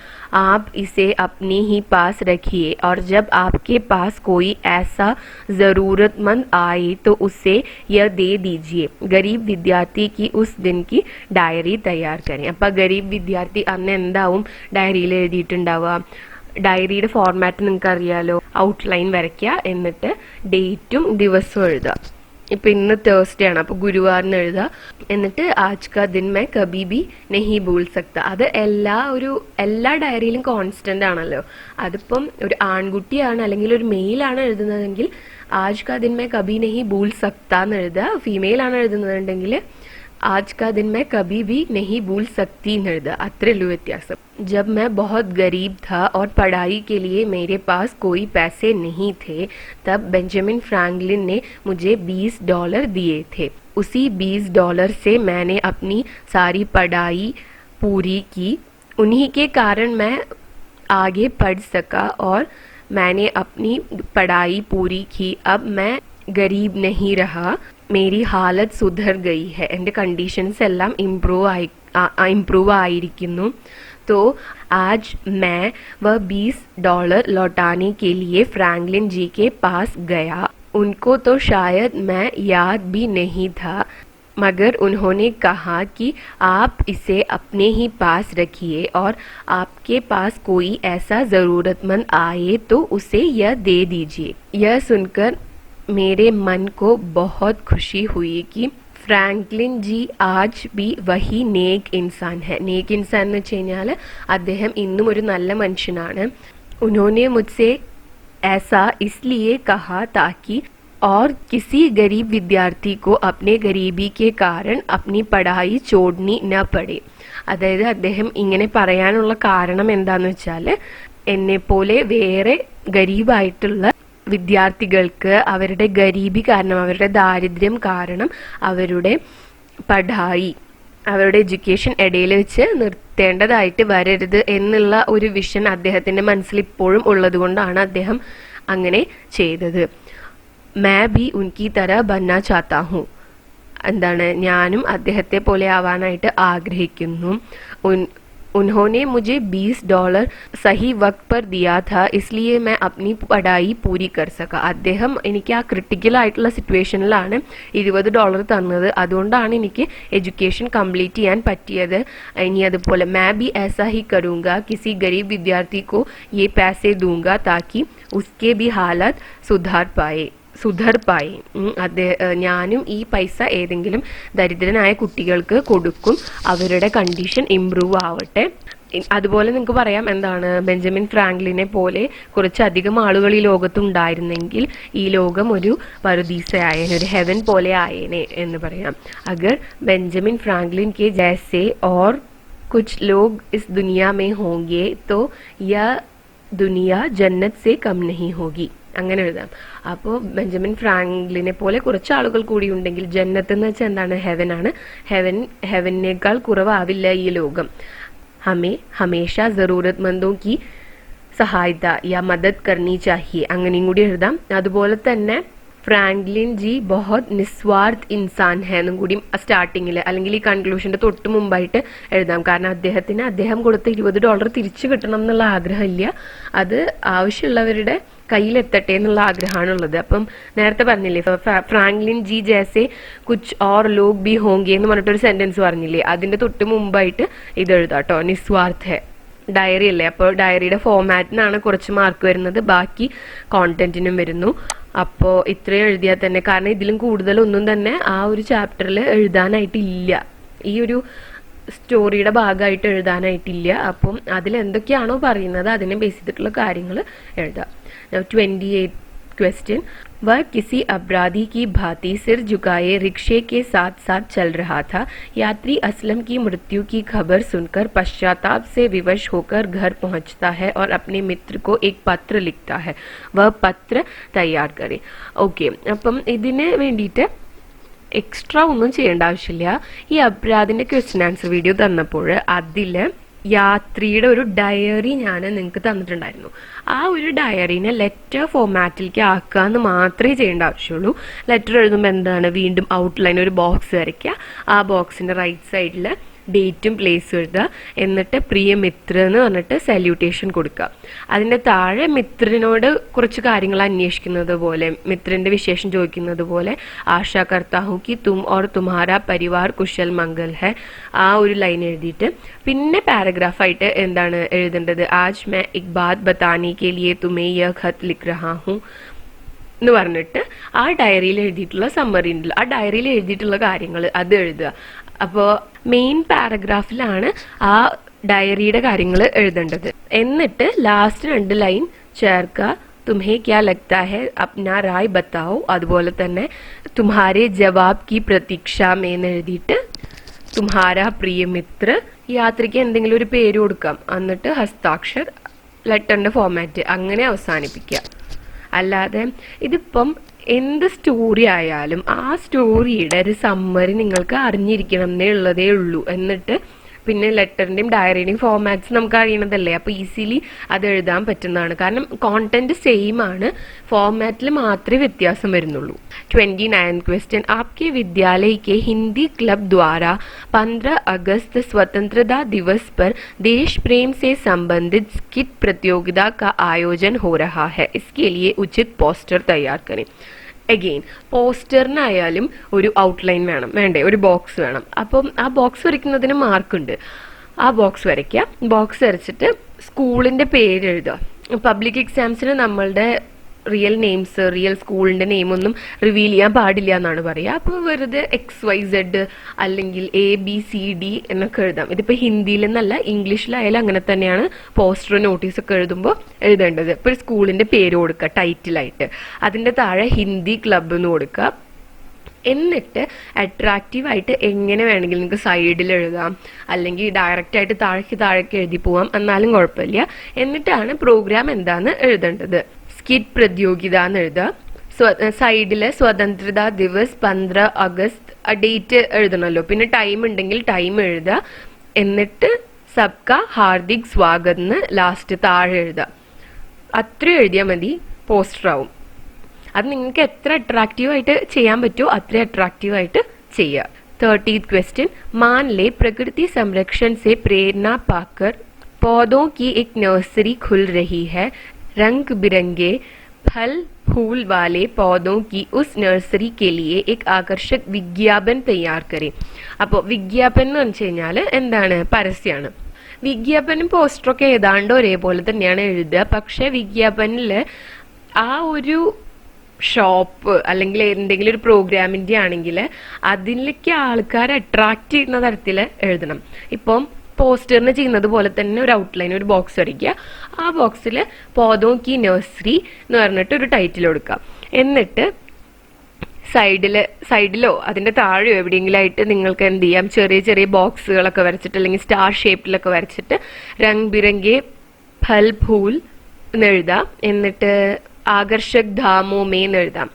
आप इसे अपने ही पास रखिए और जब आपके पास कोई ऐसा ज़रूरतमंद आए तो उसे यह दे दीजिए. गरीब विद्यार्थी की उस दिन की डायरी तैयार करें. അപ്പോൾ ഗരീബ് വിദ്യാർത്ഥി അന്ന് എന്താവും ഡയറിയിൽ എഴുതിയിട്ടുണ്ടാവുക? ഡയറിയുടെ ഫോർമാറ്റ് നിങ്ങൾക്ക് അറിയാലോ. ഔട്ട്ലൈൻ വരയ്ക്കുക, എന്നിട്ട് ഡേറ്റും ദിവസവും എഴുതുക. ഇപ്പം ഇന്ന് തേഴ്സ്ഡേ ആണ്, അപ്പോൾ ഗുരുവാറിന് എഴുതുക. എന്നിട്ട് ആജ് കാ ദിൻ മൈ കബി ബി നെഹി ഭൂൽ സക്ത. അത് എല്ലാ ഡയറിയിലും കോൺസ്റ്റന്റ് ആണല്ലോ. അതിപ്പം ഒരു ആൺകുട്ടിയാണ് അല്ലെങ്കിൽ ഒരു മെയിലാണ് എഴുതുന്നതെങ്കിൽ ആജ് കാ ദിൻ മൈ കബി നെഹി ഭൂൽ സക്ത എന്ന് എഴുതുക. ഫീമെയിൽ ആണ് എഴുതുന്നതെങ്കിൽ आज का दिन मैं कभी भी नहीं भूल सकती എഴുതുക. അത്രേ ഉള്ളൂ വ്യത്യാസം. जब मैं बहुत गरीब था और पढ़ाई के लिए मेरे पास कोई पैसे नहीं थे तब बेंजामिन फ्रैंकलिन ने मुझे $20 दिए थे. उसी $20 से मैंने अपनी सारी पढ़ाई पूरी की. उन्हीं के कारण मैं आगे पढ़ सका और मैंने अपनी पढ़ाई पूरी की. अब मैं गरीब नहीं रहा. मेरी हालत सुधर गई है. എൻ്റെ കണ്ടീഷൻസ് എല്ലാം ഇംപ്രൂവ് ആയിരിക്കുന്നു. तो आज मैं वह $20 लौटाने के लिए फ्रैंकलिन जी के पास गया. उनको तो शायद मैं याद भी नहीं था, मगर उन्होंने कहा कि आप इसे अपने ही पास रखिए और आपके पास कोई ऐसा ज़रूरतमंद आए तो उसे यह दे दीजिए. यह सुनकर मेरे मन को बहुत खुशी हुई कि ഫ്രാങ്ക്ലിൻ ജി ആജ് ബി വഹി നേക് ഇൻസാൻ ഹെ. നേക് ഇൻസാൻ എന്ന് വെച്ച് കഴിഞ്ഞാൽ അദ്ദേഹം ഇന്നും ഒരു നല്ല മനുഷ്യനാണ്. ഉन्होंने मुझसे ऐसा इसलिए कहा ताकि और किसी गरीब विद्यार्थी को अपने गरीबी के कारण अपनी पढ़ाई छोड़नी न पड़े. അതായത് അദ്ദേഹം ഇങ്ങനെ പറയാനുള്ള കാരണം എന്താന്ന് വെച്ചാൽ എന്നെപ്പോലെ വേറെ ഗരീബായിട്ടുള്ള വിദ്യാർത്ഥികൾക്ക് അവരുടെ ഗരീബി കാരണം, അവരുടെ ദാരിദ്ര്യം കാരണം അവരുടെ പഠായി, അവരുടെ എഡ്യൂക്കേഷൻ ഇടയിൽ വെച്ച് നിർത്തേണ്ടതായിട്ട് വരരുത് എന്നുള്ള ഒരു വിഷൻ അദ്ദേഹത്തിൻ്റെ മനസ്സിൽ ഇപ്പോഴും ഉള്ളത് കൊണ്ടാണ് അദ്ദേഹം അങ്ങനെ ചെയ്തത്. മേ ബി ഉൻകി തര ബന്ന ചാത്താ ഹൂം. എന്താണ്, ഞാനും അദ്ദേഹത്തെ പോലെ ആവാനായിട്ട് ആഗ്രഹിക്കുന്നു. उन्होंने मुझे $20 सही वक्त पर दिया था, इसलिए मैं अपनी पढ़ाई पूरी कर सका. അദ്ദേഹം എനിക്ക് ആ ക്രിട്ടിക്കൽ ആയിട്ടുള്ള സിറ്റുവേഷനിലാണ് $20 തന്നത്, അതുകൊണ്ടാണ് എനിക്ക് എഡ്യൂക്കേഷൻ കംപ്ലീറ്റ് ചെയ്യാൻ പറ്റിയത്. ഇനി അതുപോലെ मैं भी ऐसा ही करूँगा, किसी गरीब विद्यार्थी को ये पैसे दूंगा ताकि उसके भी हालत സുധർ പായി. ഞാനും ഈ പൈസ ഏതെങ്കിലും ദരിദ്രനായ കുട്ടികൾക്ക് കൊടുക്കും, അവരുടെ കണ്ടീഷൻ ഇംപ്രൂവ് ആവട്ടെ. അതുപോലെ നിങ്ങൾക്ക് പറയാം എന്താണ്, ബെഞ്ചമിൻ ഫ്രാങ്ക്ലിനെ പോലെ കുറച്ചധികം ആളുകൾ ഈ ലോകത്തുണ്ടായിരുന്നെങ്കിൽ ഈ ലോകം ഒരു പറുദീസയായേനെ, ഒരു ഹെവൻ പോലെ ആയേനെ എന്ന് പറയാം. അഗർ ബെഞ്ചമിൻ ഫ്രാങ്ക്ലിൻ के जैसे और कुछ लोग इस दुनिया में होंगे तो यह दुनिया जन्नत से कम नहीं होगी. അങ്ങനെ എഴുതാം. അപ്പോൾ ബെഞ്ചമിൻ ഫ്രാങ്ക്ലിനെ പോലെ കുറച്ച് ആളുകൾ കൂടി ഉണ്ടെങ്കിൽ ജന്നത്ത് എന്ന് വെച്ചാൽ എന്താണ്, ഹെവനാണ്. ഹെവനേക്കാൾ കുറവാവില്ല ഈ ലോകം. ഹമേ ഹമേഷ ജറൂറത്മന്ദോ കി സഹായത യാ മദദ് കർണി ചാഹിയെ, അങ്ങനെയും കൂടി എഴുതാം. അതുപോലെ തന്നെ ഫ്രാങ്ക്ലിൻ ജി ബഹുത് നിസ്വാർത്ഥ് ഇൻസാൻ ഹെ എന്നും കൂടി സ്റ്റാർട്ടിങ്ങിൽ അല്ലെങ്കിൽ ഈ കൺക്ലൂഷന്റെ തൊട്ട് മുമ്പായിട്ട് എഴുതാം. കാരണം അദ്ദേഹം കൊടുത്ത $20 തിരിച്ചു കിട്ടണം എന്നുള്ള ആഗ്രഹമില്ല, അത് ആവശ്യമുള്ളവരുടെ കയ്യിലെത്തട്ടെ എന്നുള്ള ആഗ്രഹമാണുള്ളത്. അപ്പം നേരത്തെ പറഞ്ഞില്ലേ, Franklin G ജേസെ Cooch or log B ഹോങ്കെ എന്ന് പറഞ്ഞിട്ടൊരു സെന്റൻസ് പറഞ്ഞില്ലേ, അതിന്റെ തൊട്ട് മുമ്പായിട്ട് ഇത് എഴുതാട്ടോ, നിസ്വാർത്ഥ ഹെ. ഡയറി അല്ലേ, അപ്പോൾ ഡയറിയുടെ ഫോമാറ്റിനാണ് കുറച്ച് മാർക്ക് വരുന്നത്, ബാക്കി കോണ്ടന്റിനും വരുന്നു. അപ്പോൾ ഇത്രയും എഴുതിയാൽ തന്നെ, കാരണം ഇതിലും കൂടുതലൊന്നും തന്നെ ആ ഒരു ചാപ്റ്ററിൽ എഴുതാനായിട്ടില്ല, ഈ ഒരു സ്റ്റോറിയുടെ ഭാഗമായിട്ട് എഴുതാനായിട്ടില്ല. അപ്പം അതിലെന്തൊക്കെയാണോ പറയുന്നത് അതിനെ ബേസ് ചെയ്തിട്ടുള്ള കാര്യങ്ങൾ എഴുതാം. 28th question. वह किसी अपराधी की भांति सिर झुकाए रिक्शे के साथ साथ चल रहा था। यात्री असलम की मृत्यु की खबर सुनकर पश्चाताप से विवश होकर घर पहुंचता है और अपने मित्र को एक पत्र लिखता है। वह पत्र तैयार करे. ഓക്കെ, അപ്പം ഇതിന് വേണ്ടിയിട്ട് എക്സ്ട്രാ ഒന്നും ചെയ്യേണ്ട ആവശ്യമില്ല. ഈ അപരാധിന്റെ ക്വസ്റ്റ്യൻ ആൻസർ വീഡിയോ തന്നപ്പോൾ അതില് യാത്രിയുടെ ഒരു ഡയറി ഞാൻ നിങ്ങൾക്ക് തന്നിട്ടുണ്ടായിരുന്നു. ആ ഒരു ഡയറിനെ ലെറ്റർ ഫോമാറ്റിലേക്ക് ആക്കുക എന്ന് മാത്രമേ ചെയ്യേണ്ട ആവശ്യമുള്ളൂ. ലെറ്റർ എഴുതുമ്പോൾ എന്താണ്, വീണ്ടും ഔട്ട്ലൈൻ ഒരു ബോക്സ് വരയ്ക്കുക. ആ ബോക്സിന്റെ റൈറ്റ് സൈഡിൽ ഡേറ്റും പ്ലേസും എഴുതുക. എന്നിട്ട് പ്രിയ മിത്ര എന്ന് പറഞ്ഞിട്ട് സല്യൂട്ടേഷൻ കൊടുക്കുക. അതിൻ്റെ താഴെ മിത്രനോട് കുറച്ച് കാര്യങ്ങൾ അന്വേഷിക്കുന്നത് പോലെ, മിത്രന്റെ വിശേഷം ചോദിക്കുന്നത് പോലെ, ആശാ കർത്താ ഹൂം കി തും ഓർ തുമ്ഹാരാ പരിവാർ കുശൽ മംഗൽ ഹെ, ആ ഒരു ലൈൻ എഴുതിയിട്ട് പിന്നെ പാരഗ്രാഫായിട്ട് എന്താണ് എഴുതേണ്ടത്, ആജ് മേ ഇക് ബാത് ബതാനെ കെ ലിയെ തുമേ യഹ് ഖത്ത് ലിഖ് രഹാ ഹൂം എന്ന് പറഞ്ഞിട്ട് ആ ഡയറിയിൽ എഴുതിയിട്ടുള്ള സമ്മറി ഉണ്ടല്ലോ, ആ ഡയറിയിൽ എഴുതിയിട്ടുള്ള കാര്യങ്ങൾ അത് എഴുതുക. അപ്പോൾ മെയിൻ പാരഗ്രാഫിലാണ് ആ ഡയറിയുടെ കാര്യങ്ങൾ എഴുതേണ്ടത്. എന്നിട്ട് ലാസ്റ്റ് 2 ലൈൻ ചേർക്കുക. തുമ്ഹേ ക്യാ ലഗ്താ ഹെ അപ്നാ റായ് ബത്താओ, അതുപോലെ തന്നെ തുമ്ഹാരെ ജവാബ് കി പ്രതീക്ഷ എന്ന് എഴുതിയിട്ട് തുമ്ഹാരാ പ്രിയ മിത്ര, യാത്രയ്ക്ക് എന്തെങ്കിലും ഒരു പേര് കൊടുക്കാം. എന്നിട്ട് ഹസ്താക്ഷർ, ലെറ്ററിന്റെ ഫോമാറ്റ്, അങ്ങനെ അവസാനിപ്പിക്കുക. അല്ലാതെ ഇതിപ്പം എന്ത് സ്റ്റോറി ആയാലും ആ സ്റ്റോറിയുടെ ഒരു സമ്മറി നിങ്ങൾക്ക് അറിഞ്ഞിരിക്കണം എന്നേ ഉള്ളതേ ഉള്ളൂ. എന്നിട്ട് പിന്നെ ലെറ്ററിന്റെയും ഡയറിയുടെയും ഫോമാറ്റ്സ് നമുക്ക് അറിയണതല്ലേ, അപ്പൊ ഈസിലി അത് എഴുതാൻ പറ്റുന്നതാണ്. കാരണം കോണ്ടന്റ് സെയിം ആണ്, ഫോമാറ്റിൽ മാത്രമേ വ്യത്യാസം വരുന്നുള്ളൂ. 29th क्वेश्चन, आपके विद्यालय के हिंदी क्लब द्वारा 15 अगस्त स्वतंत्रता दिवस पर देश प्रेम से संबंधित स्किट प्रतियोगिता का आयोजन हो रहा है. इसके लिए उचित पोस्टर तैयार करें. അഗെയിൻ പോസ്റ്ററിനായാലും ഒരു ഔട്ട്ലൈൻ വേണം, വേണ്ടേ, ഒരു ബോക്സ് വേണം. അപ്പം ആ ബോക്സ് വരയ്ക്കുന്നതിന് മാർക്കുണ്ട്. ആ ബോക്സ് വരയ്ക്കുക. ബോക്സ് വരച്ചിട്ട് സ്കൂളിന്റെ പേര് എഴുതുക. പബ്ലിക് എക്സാംസിന് നമ്മളുടെ റിയൽ നെയിംസ്, റിയൽ സ്കൂളിന്റെ നെയിമൊന്നും റിവീൽ ചെയ്യാൻ പാടില്ല എന്നാണ് പറയുക. അപ്പോൾ വെറുതെ XYZ അല്ലെങ്കിൽ ABCD എന്നൊക്കെ എഴുതാം. ഇതിപ്പോൾ ഹിന്ദിയിൽ നിന്നല്ല, ഇംഗ്ലീഷിലായാലും അങ്ങനെ തന്നെയാണ് പോസ്റ്റർ നോട്ടീസൊക്കെ എഴുതുമ്പോൾ എഴുതേണ്ടത്. ഇപ്പോൾ സ്കൂളിന്റെ പേര് കൊടുക്കുക ടൈറ്റിലായിട്ട്, അതിന്റെ താഴെ ഹിന്ദി ക്ലബ് എന്ന് കൊടുക്കുക. എന്നിട്ട് അട്രാക്റ്റീവായിട്ട് എങ്ങനെ വേണമെങ്കിലും നിങ്ങൾക്ക് സൈഡിൽ എഴുതാം, അല്ലെങ്കിൽ ഡയറക്റ്റ് ആയിട്ട് താഴേക്ക് എഴുതി പോവാം, എന്നാലും കുഴപ്പമില്ല. എന്നിട്ടാണ് പ്രോഗ്രാം എന്താന്ന് എഴുതേണ്ടത്. സ്കിറ്റ് പ്രതിയോഗിത എന്ന് എഴുതുക. സൈഡില് സ്വതന്ത്രതാ ദിവസ് 15 അഗസ്റ്റ്, ആ ഡേറ്റ് എഴുതണമല്ലോ. പിന്നെ ടൈം ഉണ്ടെങ്കിൽ ടൈം എഴുതുക. എന്നിട്ട് സബ്കാ ഹാർദിക് സ്വാഗത് എന്ന് ലാസ്റ്റ് താഴെ എഴുതുക. അത്രയും എഴുതിയാൽ മതി, പോസ്റ്റർ ആവും. അത് നിങ്ങൾക്ക് എത്ര അട്രാക്റ്റീവായിട്ട് ചെയ്യാൻ പറ്റുമോ അത്ര അട്രാക്റ്റീവായിട്ട് ചെയ്യുക. 30th क्वेश्चन, मान ले प्रकृति संरक्षण से प्रेरणा पाकर पौधों की एक नर्सरी खुल रही है. रंग बिरंगे फल फूल वाले पौधों की उस नर्सरी के लिए एक आकर्षक विज्ञापन तैयार करें. അപ്പോൾ വിജ്ഞാപനം എന്ന് വെച്ച് കഴിഞ്ഞാൽ എന്താണ്, പരസ്യമാണ്. വിജ്ഞാപനം പോസ്റ്ററൊക്കെ ഏതാണ്ട് ഒരേപോലെ തന്നെയാണ് എഴുതുക. പക്ഷെ വിജ്ഞാപനിൽ ആ ഒരു ഷോപ്പ് അല്ലെങ്കിൽ എന്തെങ്കിലും ഒരു പ്രോഗ്രാമിന്റെ ആണെങ്കിൽ അതിലേക്ക് ആൾക്കാരെ അട്രാക്ട് ചെയ്യുന്ന തരത്തിൽ എഴുതണം. ഇപ്പം പോസ്റ്ററിന് ചെയ്യുന്നത് പോലെ തന്നെ ഒരു ഔട്ട്ലൈൻ, ഒരു ബോക്സ് വരയ്ക്കുക. ആ ബോക്സിൽ പോദോ കി നഴ്സറി എന്ന് പറഞ്ഞിട്ട് ഒരു ടൈറ്റിൽ കൊടുക്കുക. എന്നിട്ട് സൈഡിലോ അതിന്റെ താഴെയോ എവിടെയെങ്കിലും ആയിട്ട് നിങ്ങൾക്ക് എന്ത് ചെയ്യാം, ചെറിയ ചെറിയ ബോക്സുകളൊക്കെ വരച്ചിട്ട് അല്ലെങ്കിൽ സ്റ്റാർ ഷേപ്പിലൊക്കെ വരച്ചിട്ട് രംഗ് ബിരംഗെ ഫൽ ഫൂൽ എന്ന് എഴുതാം. എന്നിട്ട് ആകർഷക് ധാമോ മേ എന്ന് എഴുതാം.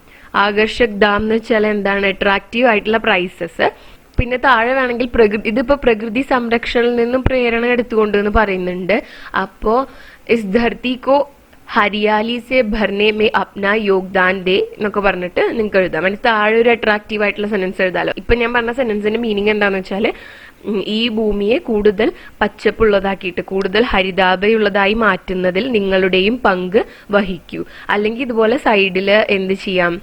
ആകർഷക് ധാം എന്ന് വെച്ചാൽ എന്താണ്, അട്രാക്റ്റീവ് ആയിട്ടുള്ള പ്രൈസസ്. പിന്നെ താഴെ വേണമെങ്കിൽ ഇതിപ്പോ പ്രകൃതി സംരക്ഷണയിൽ നിന്നും പ്രേരണ എടുത്തുകൊണ്ട് എന്ന് പറയുന്നുണ്ട്. അപ്പോ ഇസ് ധർത്തി കോ ഹരിയാലി സെ ഭർനെ മേ അപ്നാ യോഗ്ദാൻ ദേ എന്നൊക്കെ പറഞ്ഞിട്ട് നിങ്ങൾക്ക് എഴുതാം. അതിന് താഴെ ഒരു അട്രാക്റ്റീവ് ആയിട്ടുള്ള സെന്റൻസ് എഴുതാലോ. ഇപ്പൊ ഞാൻ പറഞ്ഞ സെന്റൻസിന്റെ മീനിങ് എന്താന്ന് വെച്ചാല്, ഈ ഭൂമിയെ കൂടുതൽ പച്ചപ്പുള്ളതാക്കിയിട്ട് കൂടുതൽ ഹരിതാഭയുള്ളതായി മാറ്റുന്നതിൽ നിങ്ങളുടെയും പങ്ക് വഹിക്കൂ. അല്ലെങ്കിൽ ഇതുപോലെ സൈഡില് എന്ത് ചെയ്യാം,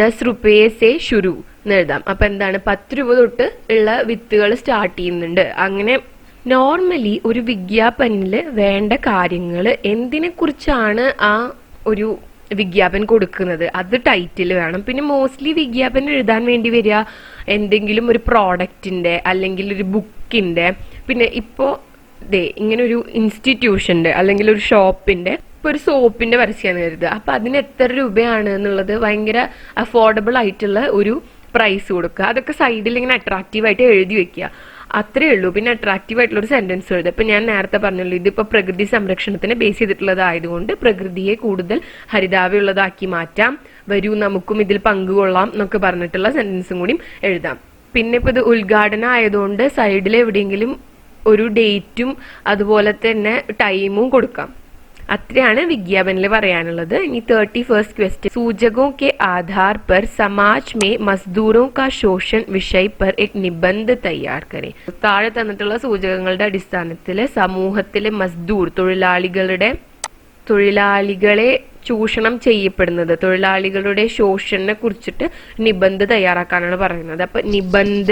10 रुपये से शुरू എന്ന് എഴുതാം. അപ്പൊ എന്താണ്, 10 രൂപ തൊട്ട് ഉള്ള വിത്തുകൾ സ്റ്റാർട്ട് ചെയ്യുന്നുണ്ട്. അങ്ങനെ നോർമലി ഒരു വിജ്ഞാപനില് വേണ്ട കാര്യങ്ങൾ എന്തിനെ കുറിച്ചാണ് ആ ഒരു വിജ്ഞാപൻ കൊടുക്കുന്നത് അത് ടൈറ്റിൽ വേണം. പിന്നെ മോസ്റ്റ്ലി വിജ്ഞാപനം എഴുതാൻ വേണ്ടി വരിക എന്തെങ്കിലും ഒരു പ്രോഡക്റ്റിന്റെ അല്ലെങ്കിൽ ഒരു ബുക്കിന്റെ, പിന്നെ ഇപ്പോ ഇങ്ങനെ ഒരു ഇൻസ്റ്റിറ്റ്യൂഷന്റെ അല്ലെങ്കിൽ ഒരു ഷോപ്പിന്റെ ഇപ്പോൾ ഒരു സോപ്പിന്റെ പരസ്യമാണ് കരുതുക, അപ്പൊ അതിന് എത്ര രൂപയാണ് എന്നുള്ളത് ഭയങ്കര അഫോർഡബിൾ ആയിട്ടുള്ള ഒരു പ്രൈസ് കൊടുക്കുക. അതൊക്കെ സൈഡിൽ ഇങ്ങനെ അട്രാക്റ്റീവായിട്ട് എഴുതി വെക്കുക, അത്രേ ഉള്ളൂ. പിന്നെ അട്രാക്റ്റീവ് ആയിട്ടുള്ള ഒരു സെന്റൻസ് എഴുതുക. ഇപ്പൊ ഞാൻ നേരത്തെ പറഞ്ഞല്ലോ, ഇതിപ്പോ പ്രകൃതി സംരക്ഷണത്തിനെ ബേസ് ചെയ്തിട്ടുള്ളതായതുകൊണ്ട് പ്രകൃതിയെ കൂടുതൽ ഹരിതാഭയുള്ളതാക്കി മാറ്റാം, വരൂ നമുക്കും ഇതിൽ പങ്കുകൊള്ളാം എന്നൊക്കെ പറഞ്ഞിട്ടുള്ള സെന്റൻസും കൂടി എഴുതാം. പിന്നെ ഇപ്പൊ ഇത് ഉദ്ഘാടനം ആയതുകൊണ്ട് സൈഡിൽ എവിടെയെങ്കിലും ഒരു ഡേറ്റും അതുപോലെ തന്നെ ടൈമും കൊടുക്കാം. അത്രയാണ് വിജ്ഞാപനിൽ പറയാനുള്ളത്. ഇനി 31st ക്വസ്റ്റ്യൻ, सूचकों के आधार पर समाज में मजदूरों का शोषण विषय पर एक निबंध तैयार करें. താഴെ തന്നിട്ടുള്ള സൂചകങ്ങളുടെ അടിസ്ഥാനത്തിൽ സമൂഹത്തിലെ മസ്ദൂർ തൊഴിലാളികളെ ചൂഷണം ചെയ്യപ്പെടുന്നത്, തൊഴിലാളികളുടെ ശോഷണനെ കുറിച്ചിട്ട് നിബന്ധ തയ്യാറാക്കാനാണ് പറയുന്നത്. അപ്പൊ നിബന്ധ,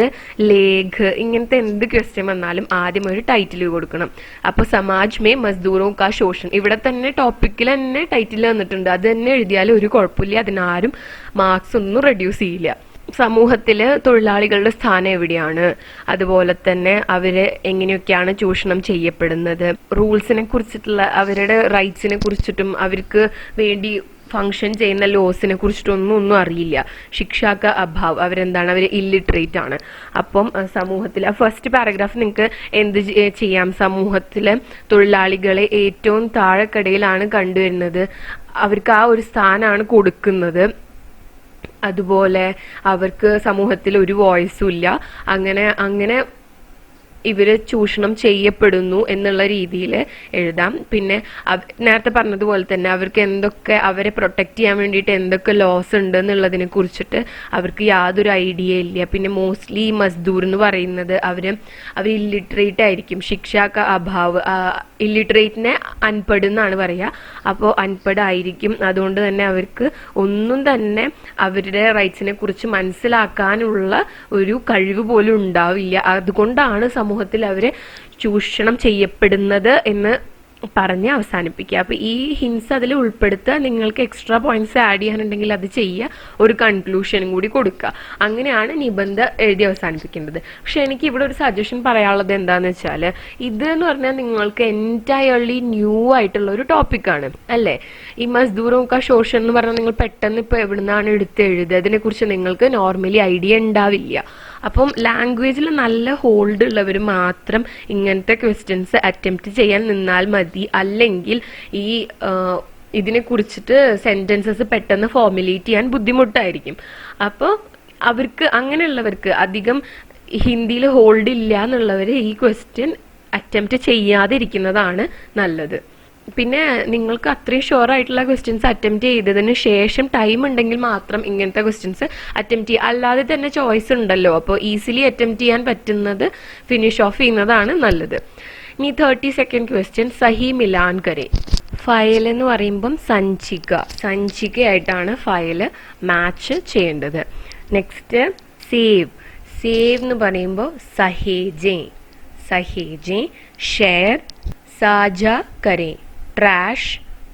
ലേഖ ഇങ്ങനത്തെ എന്ത് ക്വസ്റ്റ്യൻ വന്നാലും ആദ്യം ഒരു ടൈറ്റിൽ കൊടുക്കണം. അപ്പൊ സമാജ് മേ മസ്ദൂറോ കാ ശോഷൺ, ഇവിടെ തന്നെ ടോപ്പിക്കിൽ തന്നെ ടൈറ്റിൽ വന്നിട്ടുണ്ട്, അത് തന്നെ എഴുതിയാലും ഒരു കുഴപ്പമില്ല, അതിനാരും മാർക്സ് ഒന്നും റെഡ്യൂസ് ചെയ്യില്ല. സമൂഹത്തില് തൊഴിലാളികളുടെ സ്ഥാനം എവിടെയാണ്, അതുപോലെ തന്നെ അവര് എങ്ങനെയൊക്കെയാണ് ചൂഷണം ചെയ്യപ്പെടുന്നത്, റൂൾസിനെ കുറിച്ചിട്ടുള്ള അവരുടെ റൈറ്റ്സിനെ കുറിച്ചിട്ടും അവർക്ക് വേണ്ടി ഫങ്ഷൻ ചെയ്യുന്ന ലോസിനെ കുറിച്ചിട്ടൊന്നും അറിയില്ല. ശിക്ഷാക്ക അഭാവ്, അവരെന്താണ്, അവർ ഇല്ലിറ്ററേറ്റ് ആണ്. അപ്പം സമൂഹത്തിൽ ഫസ്റ്റ് പാരഗ്രാഫ് നിങ്ങൾക്ക് എന്ത് ചെയ്യാം, സമൂഹത്തിലെ തൊഴിലാളികളെ ഏറ്റവും താഴെക്കടയിലാണ് കണ്ടുവരുന്നത്, അവർക്ക് ആ ഒരു സ്ഥാനമാണ് കൊടുക്കുന്നത്, അതുപോലെ അവർക്ക് സമൂഹത്തിൽ ഒരു വോയിസും ഇല്ല, അങ്ങനെ ഇവര് ചൂഷണം ചെയ്യപ്പെടുന്നു എന്നുള്ള രീതിയിൽ എഴുതാം. പിന്നെ നേരത്തെ പറഞ്ഞതുപോലെ തന്നെ അവർക്ക് എന്തൊക്കെ, അവരെ പ്രൊട്ടക്ട് ചെയ്യാൻ വേണ്ടിയിട്ട് എന്തൊക്കെ ലോസ് ഉണ്ട് എന്നുള്ളതിനെ കുറിച്ചിട്ട് അവർക്ക് യാതൊരു ഐഡിയ ഇല്ല. പിന്നെ മോസ്റ്റ്ലി മസ്ദൂർ എന്ന് പറയുന്നത് അവർ ഇല്ലിറ്ററേറ്റ് ആയിരിക്കും. ശിക്ഷാക്ക അഭാവ്, ഇല്ലിറ്ററേറ്റിനെ അൺപഡ് എന്നാണ് പറയുക. അപ്പോൾ അൺപഡ് ആയിരിക്കും, അതുകൊണ്ട് തന്നെ അവർക്ക് ഒന്നും തന്നെ അവരുടെ റൈറ്റ്സിനെ കുറിച്ച് മനസ്സിലാക്കാനുള്ള ഒരു കഴിവ് പോലും ഉണ്ടാവില്ല. അതുകൊണ്ടാണ് സമൂഹത്തിൽ അവരെ ചൂഷണം ചെയ്യപ്പെടുന്നത് എന്ന് പറഞ്ഞ് അവസാനിപ്പിക്കുക. അപ്പൊ ഈ ഹിൻസ് അതിൽ ഉൾപ്പെടുത്തുക, നിങ്ങൾക്ക് എക്സ്ട്രാ പോയിന്റ്സ് ആഡ് ചെയ്യാനുണ്ടെങ്കിൽ അത് ചെയ്യുക, ഒരു കൺക്ലൂഷനും കൂടി കൊടുക്കുക. അങ്ങനെയാണ് നിബന്ധ എഴുതി അവസാനിപ്പിക്കേണ്ടത്. പക്ഷെ എനിക്ക് ഇവിടെ ഒരു സജഷൻ പറയാനുള്ളത് എന്താന്ന് വെച്ചാൽ, ഇത് എന്ന് പറഞ്ഞാൽ നിങ്ങൾക്ക് എൻറ്റയർലി ന്യൂ ആയിട്ടുള്ള ഒരു ടോപ്പിക്കാണ് അല്ലേ. ഈ മസ്ദൂറും കാ ശോഷണം എന്ന് പറഞ്ഞാൽ നിങ്ങൾ പെട്ടെന്ന് ഇപ്പൊ എവിടുന്നാണ് എടുത്ത് എഴുതുക, അതിനെ കുറിച്ച് നിങ്ങൾക്ക് നോർമലി ഐഡിയ ഉണ്ടാവില്ല. അപ്പം ലാംഗ്വേജിൽ നല്ല ഹോൾഡ് ഉള്ളവർ മാത്രം ഇങ്ങനത്തെ ക്വസ്റ്റ്യൻസ് അറ്റംപ്റ്റ് ചെയ്യാൻ നിന്നാൽ മതി. അല്ലെങ്കിൽ ഇതിനെ കുറിച്ചിട്ട് സെന്റൻസസ് പെട്ടെന്ന് ഫോർമുലേറ്റ് ചെയ്യാൻ ബുദ്ധിമുട്ടായിരിക്കും. അപ്പോൾ അങ്ങനെയുള്ളവർക്ക് അധികം ഹിന്ദിയിൽ ഹോൾഡ് ഇല്ല എന്നുള്ളവർ ഈ ക്വസ്റ്റ്യൻ അറ്റംപ്റ്റ് ചെയ്യാതിരിക്കുന്നതാണ് നല്ലത്. പിന്നെ നിങ്ങൾക്ക് അത്രയും ഷുവർ ആയിട്ടുള്ള ക്വസ്റ്റ്യൻസ് അറ്റംപ്റ്റ് ചെയ്തതിന് ശേഷം ടൈം ഉണ്ടെങ്കിൽ മാത്രം ഇങ്ങനത്തെ ക്വസ്റ്റ്യൻസ് അറ്റംപ്റ്റ് ചെയ്യുക. അല്ലാതെ തന്നെ ചോയ്സ് ഉണ്ടല്ലോ, അപ്പോൾ ഈസിലി അറ്റംപ്റ്റ് ചെയ്യാൻ പറ്റുന്നത് ഫിനിഷ് ഓഫ് ചെയ്യുന്നതാണ് നല്ലത്. ഇനി 32nd ക്വസ്റ്റ്യൻ, സഹി മിലാൻ കരെ. ഫയൽ എന്ന് പറയുമ്പം സഞ്ചികയായിട്ടാണ് ഫയൽ മാച്ച് ചെയ്യേണ്ടത്. നെക്സ്റ്റ് സേവ് എന്ന് പറയുമ്പോൾ സഹേജെ, ഷെയർ സാജ കരെ, ट्रैश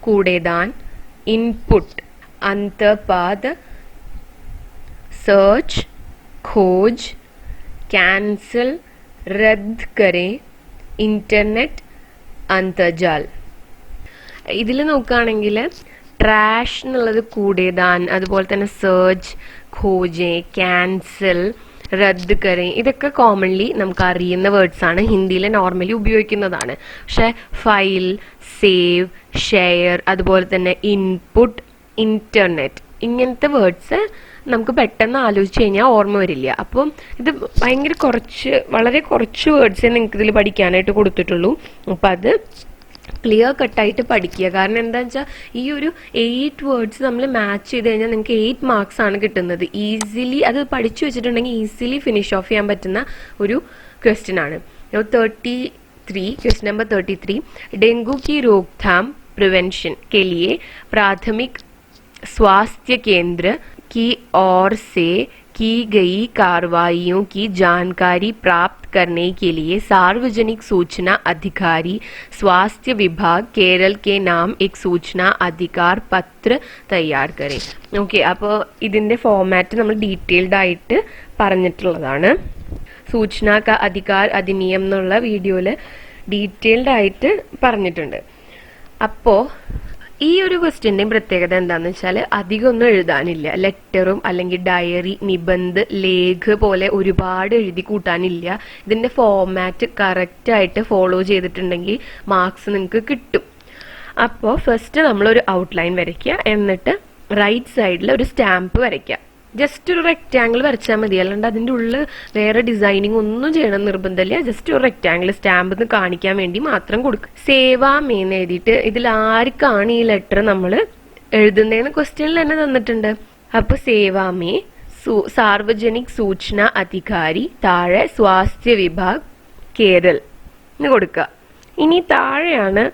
कूड़ेदान, इनपुट अंतपाद, सर्च खोज, कैंसिल रद्द करें, इंटरनेट अंतर्जाल. ഇതിൽ നോക്കുകയാണെങ്കിൽ ട്രാഷ് എന്നുള്ളത് കൂടേതാൻ, അതുപോലെ തന്നെ സെർച്ച്, ഖോജെ, ക്യാൻസൽ, റദ്ദ് കരെ, ഇതൊക്കെ കോമൺലി നമുക്ക് അറിയുന്ന വേർഡ്സ് ആണ്, ഹിന്ദിയിൽ നോർമലി ഉപയോഗിക്കുന്നതാണ്. പക്ഷെ ഫയൽ, സേവ്, ഷെയർ, അതുപോലെ തന്നെ ഇൻപുട്ട്, ഇന്റർനെറ്റ് ഇങ്ങനത്തെ വേർഡ്സ് നമുക്ക് പെട്ടെന്ന് ആലോചിച്ച് കഴിഞ്ഞാൽ ഓർമ്മ വരില്ല. അപ്പം ഇത് വളരെ കുറച്ച് വേർഡ്സേ നിങ്ങൾക്ക് ഇതിൽ പഠിക്കാനായിട്ട് കൊടുത്തിട്ടുള്ളൂ. അപ്പം അത് ക്ലിയർ കട്ടായിട്ട് പഠിക്കുക. കാരണം എന്താണെന്ന് വെച്ചാൽ ഈ ഒരു 8 വേർഡ്സ് നമ്മൾ മാച്ച് ചെയ്ത് കഴിഞ്ഞാൽ നിങ്ങൾക്ക് 8 മാർക്സ് ആണ് കിട്ടുന്നത്. ഈസിലി അത് പഠിച്ചു വെച്ചിട്ടുണ്ടെങ്കിൽ ഈസിലി ഫിനിഷ് ഓഫ് ചെയ്യാൻ പറ്റുന്ന ഒരു ക്വസ്റ്റ്യൻ ആണ്. 33 क्वेश्चन नंबर 33, डेंगू की रोकथाम प्रिवेंशन के लिए प्राथमिक स्वास्थ्य केंद्र की ओर से की गई कार्रवाइयों की जानकारी प्राप्त करने के लिए सार्वजनिक सूचना अधिकारी स्वास्थ्य विभाग केरल के नाम एक सूचना अधिकार पत्र तैयार करें. ഓക്കെ, അപ്പോൾ ഇതിൻ്റെ ഫോമാറ്റ് നമ്മൾ ഡീറ്റെയിൽഡ് ആയിട്ട് പറഞ്ഞിട്ടുള്ളതാണ്. സൂചന കാ അധികാർ അധിനിയം എന്നുള്ള വീഡിയോയിൽ ഡീറ്റെയിൽഡ് ആയിട്ട് പറഞ്ഞിട്ടുണ്ട്. അപ്പോൾ ഈ ഒരു ക്വസ്റ്റ്യന്റെയും പ്രത്യേകത എന്താണെന്ന് വെച്ചാൽ അധികം ഒന്നും എഴുതാനില്ല. ലെറ്ററും അല്ലെങ്കിൽ ഡയറി, നിബന്ധ്, ലേഖ പോലെ ഒരുപാട് എഴുതി കൂട്ടാനില്ല. ഇതിന്റെ ഫോർമാറ്റ് കറക്റ്റ് ആയിട്ട് ഫോളോ ചെയ്തിട്ടുണ്ടെങ്കിൽ മാർക്സ് നിങ്ങൾക്ക് കിട്ടും. അപ്പോൾ ഫസ്റ്റ് നമ്മളൊരു ഔട്ട്ലൈൻ വരയ്ക്കുക, എന്നിട്ട് റൈറ്റ് സൈഡിൽ ഒരു സ്റ്റാമ്പ് വരയ്ക്കുക. ജസ്റ്റ് ഒരു റെക്റ്റാങ്കിൾ വരച്ചാൽ മതി, അല്ലാണ്ട് അതിൻ്റെ ഉള്ളിൽ വേറെ ഡിസൈനിങ് ഒന്നും ചെയ്യണം നിർബന്ധമില്ല. ജസ്റ്റ് ഒരു റെക്റ്റാങ്കിൾ സ്റ്റാമ്പ് എന്ന് കാണിക്കാൻ വേണ്ടി മാത്രം കൊടുക്കുക. സേവാമേന്ന് എഴുതിയിട്ട് ഇതിൽ ആർക്കാണ് ഈ ലെറ്റർ നമ്മൾ എഴുതുന്നതെന്ന് ക്വസ്റ്റ്യനിൽ തന്നെ തന്നിട്ടുണ്ട്. അപ്പോൾ സേവാമേ സാർവജനിക് സൂചന അധികാരി, താഴെ സ്വാസ്ഥ്യ വിഭാഗ് കേരൾ എന്ന് കൊടുക്കുക. ഇനി താഴെയാണ്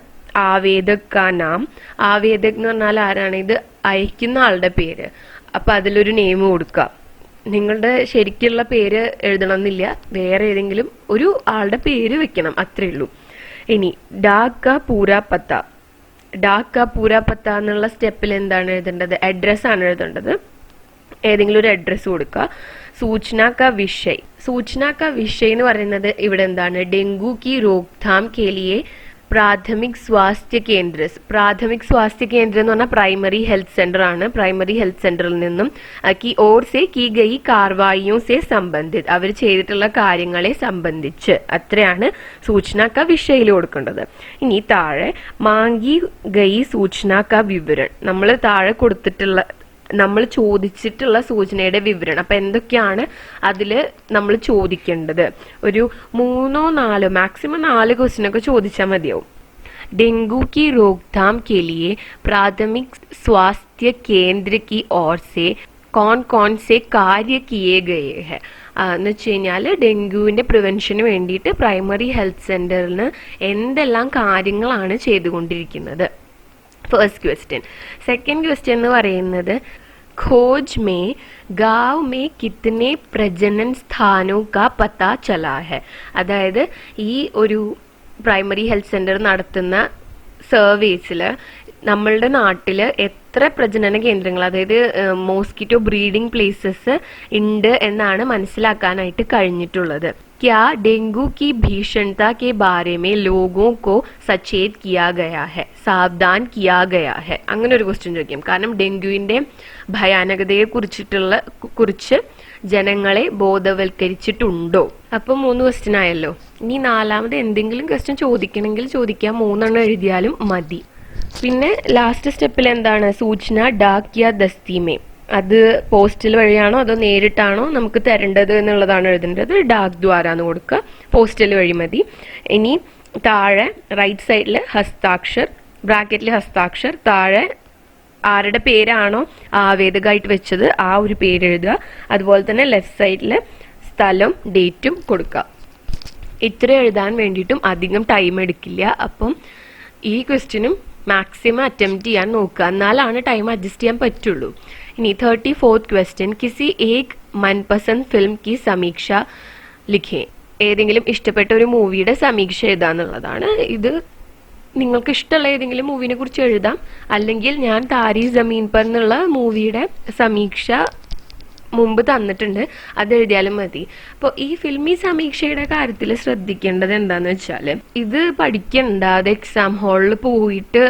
ആവേദക് കാ നാം. ആവേദക് എന്ന് പറഞ്ഞാൽ ആരാണ്? ഇത് അയക്കുന്ന ആളുടെ പേര്. അപ്പൊ അതിലൊരു നെയിം കൊടുക്കുക. നിങ്ങളുടെ ശരിക്കുള്ള പേര് എഴുതണം എന്നില്ല, വേറെ ഏതെങ്കിലും ഒരു ആളുടെ പേര് വെക്കണം, അത്രേ ഉള്ളൂ. ഇനി ഡാക് കാ പൂരാ പത്ത. ഡാക് കാ പൂരാ പത്ത എന്നുള്ള സ്റ്റെപ്പിൽ എന്താണ് എഴുതേണ്ടത്? അഡ്രസ് ആണ് എഴുതേണ്ടത്. ഏതെങ്കിലും ഒരു അഡ്രസ് കൊടുക്കുക. സൂചന കാ വിഷയ്. സൂചന കാ വിഷയ് എന്ന് പറയുന്നത് ഇവിടെ എന്താണ്? ഡെങ്കു കി രോക്താം കെ ലിയെ പ്രാഥമിക് സ്വാസ്ഥ്യ കേന്ദ്ര. പ്രാഥമിക് സ്വാസ്ഥ്യ കേന്ദ്രം എന്ന് പറഞ്ഞാൽ പ്രൈമറി ഹെൽത്ത് സെന്റർ ആണ്. പ്രൈമറി ഹെൽത്ത് സെന്ററിൽ നിന്നും കി ഓർ സെ കി ഗയി കാർവായിയോ സെ സംബന്ധിത്, അവർ ചെയ്തിട്ടുള്ള കാര്യങ്ങളെ സംബന്ധിച്ച്, അത്രയാണ് സൂചന ക വിഷയിൽ കൊടുക്കേണ്ടത്. ഇനി താഴെ മാങ്കി ഗയി സൂചന ക വിവരൺ. നമ്മൾ താഴെ കൊടുത്തിട്ടുള്ള, നമ്മൾ ചോദിച്ചിട്ടുള്ള സൂചനയുടെ വിവരണം. അപ്പൊ എന്തൊക്കെയാണ് അതിൽ നമ്മൾ ചോദിക്കേണ്ടത്? ഒരു 3 or 4, മാക്സിമം 4 ക്വസ്റ്റ്യൻ ഒക്കെ ചോദിച്ചാൽ മതിയാവും. डेंगू की रोकथाम के लिए प्राथमिक स्वास्थ्य केंद्र की ओर से कौन से कार्य किए गए हैं എന്ന് വെച്ച് കഴിഞ്ഞാൽ ഡെങ്കുവിന്റെ പ്രിവെൻഷന് വേണ്ടിയിട്ട് പ്രൈമറി ഹെൽത്ത് സെന്ററിന് എന്തെല്ലാം കാര്യങ്ങളാണ് ചെയ്തുകൊണ്ടിരിക്കുന്നത്. First question. സെക്കൻഡ് ക്വസ്റ്റ്യൻ എന്ന് പറയുന്നത് खोज में गांव में कितने प्रजनन स्थानों का पता चला है. അതായത് ഈ ഒരു പ്രൈമറി ഹെൽത്ത് സെന്റർ നടത്തുന്ന സർവേസിൽ നമ്മളുടെ നാട്ടിൽ എത്ര പ്രജനന കേന്ദ്രങ്ങൾ, അതായത് മോസ്കിറ്റോ ബ്രീഡിംഗ് പ്ലേസസ് ഉണ്ട് എന്നാണ് മനസ്സിലാക്കാനായിട്ട് കഴിഞ്ഞിട്ടുള്ളത്. क्या डेंगू की भीषणता के बारे में लोगों को सचेत किया गया है, സാവധാൻ किया गया है? അങ്ങനെ ഒരു ക്വസ്റ്റ്യൻ ചോദിക്കും. കാരണം ഡെങ്കുവിന്റെ ഭയാനകതയെ കുറിച്ച് ജനങ്ങളെ ബോധവൽക്കരിച്ചിട്ടുണ്ടോ? അപ്പൊ 3 ക്വസ്റ്റ്യൻ ആയല്ലോ. ഇനി 4ാമത് എന്തെങ്കിലും ക്വസ്റ്റ്യൻ ചോദിക്കണമെങ്കിൽ ചോദിക്കാം, 3 എണ്ണം എഴുതിയാലും മതി. പിന്നെ ലാസ്റ്റ് സ്റ്റെപ്പിൽ എന്താണ്? സൂചന ഡാക് യാ ദസ്തിമേ. അത് പോസ്റ്റൽ വഴിയാണോ അതോ നേരിട്ടാണോ നമുക്ക് തരേണ്ടത് എന്നുള്ളതാണ് എഴുതേണ്ടത്. ഡാക് ദ്വാരാന്ന് കൊടുക്കുക, പോസ്റ്റൽ വഴി മതി. ഇനി താഴെ റൈറ്റ് സൈഡിൽ ഹസ്താക്ഷർ, ബ്രാക്കറ്റിൽ ഹസ്താക്ഷർ, താഴെ ആരുടെ പേരാണോ ആവേദകമായിട്ട് വെച്ചത് ആ ഒരു പേര് എഴുതുക. അതുപോലെ തന്നെ ലെഫ്റ്റ് സൈഡിൽ സ്ഥലം, ഡേറ്റും കൊടുക്കുക. ഇത്ര എഴുതാൻ വേണ്ടിയിട്ടും അധികം ടൈം എടുക്കില്ല. അപ്പം ഈ ക്വസ്റ്റ്യനും മാക്സിമം അറ്റംപ്റ്റ് ചെയ്യാൻ നോക്കുക, എന്നാലാണ് ടൈം അഡ്ജസ്റ്റ് ചെയ്യാൻ പറ്റുള്ളൂ. ഇനി 34th ക്വസ്റ്റ്യൻ. കിസി ഏക് मनपसंद ഫിലിം की സമീക്ഷ ലിഖേ. ഏതെങ്കിലും ഇഷ്ടപ്പെട്ട ഒരു മൂവിയുടെ സമീക്ഷ എഴുതാന്നുള്ളതാണ്. ഇത് നിങ്ങൾക്ക് ഇഷ്ടമുള്ള ഏതെങ്കിലും മൂവിനെ കുറിച്ച് എഴുതാം, അല്ലെങ്കിൽ ഞാൻ താരി ജമീൻ പർ എന്നുള്ള മൂവിയുടെ സമീക്ഷ മുമ്പ് തന്നിട്ടുണ്ട്, അത് എഴുതിയാലും മതി. അപ്പോൾ ഈ ഫിൽമി സമീക്ഷയുടെ കാര്യത്തിൽ ശ്രദ്ധിക്കേണ്ടത് എന്താന്ന് വെച്ചാൽ, ഇത് പഠിക്കണ്ട, അത് എക്സാം ഹാളിൽ പോയിട്ട്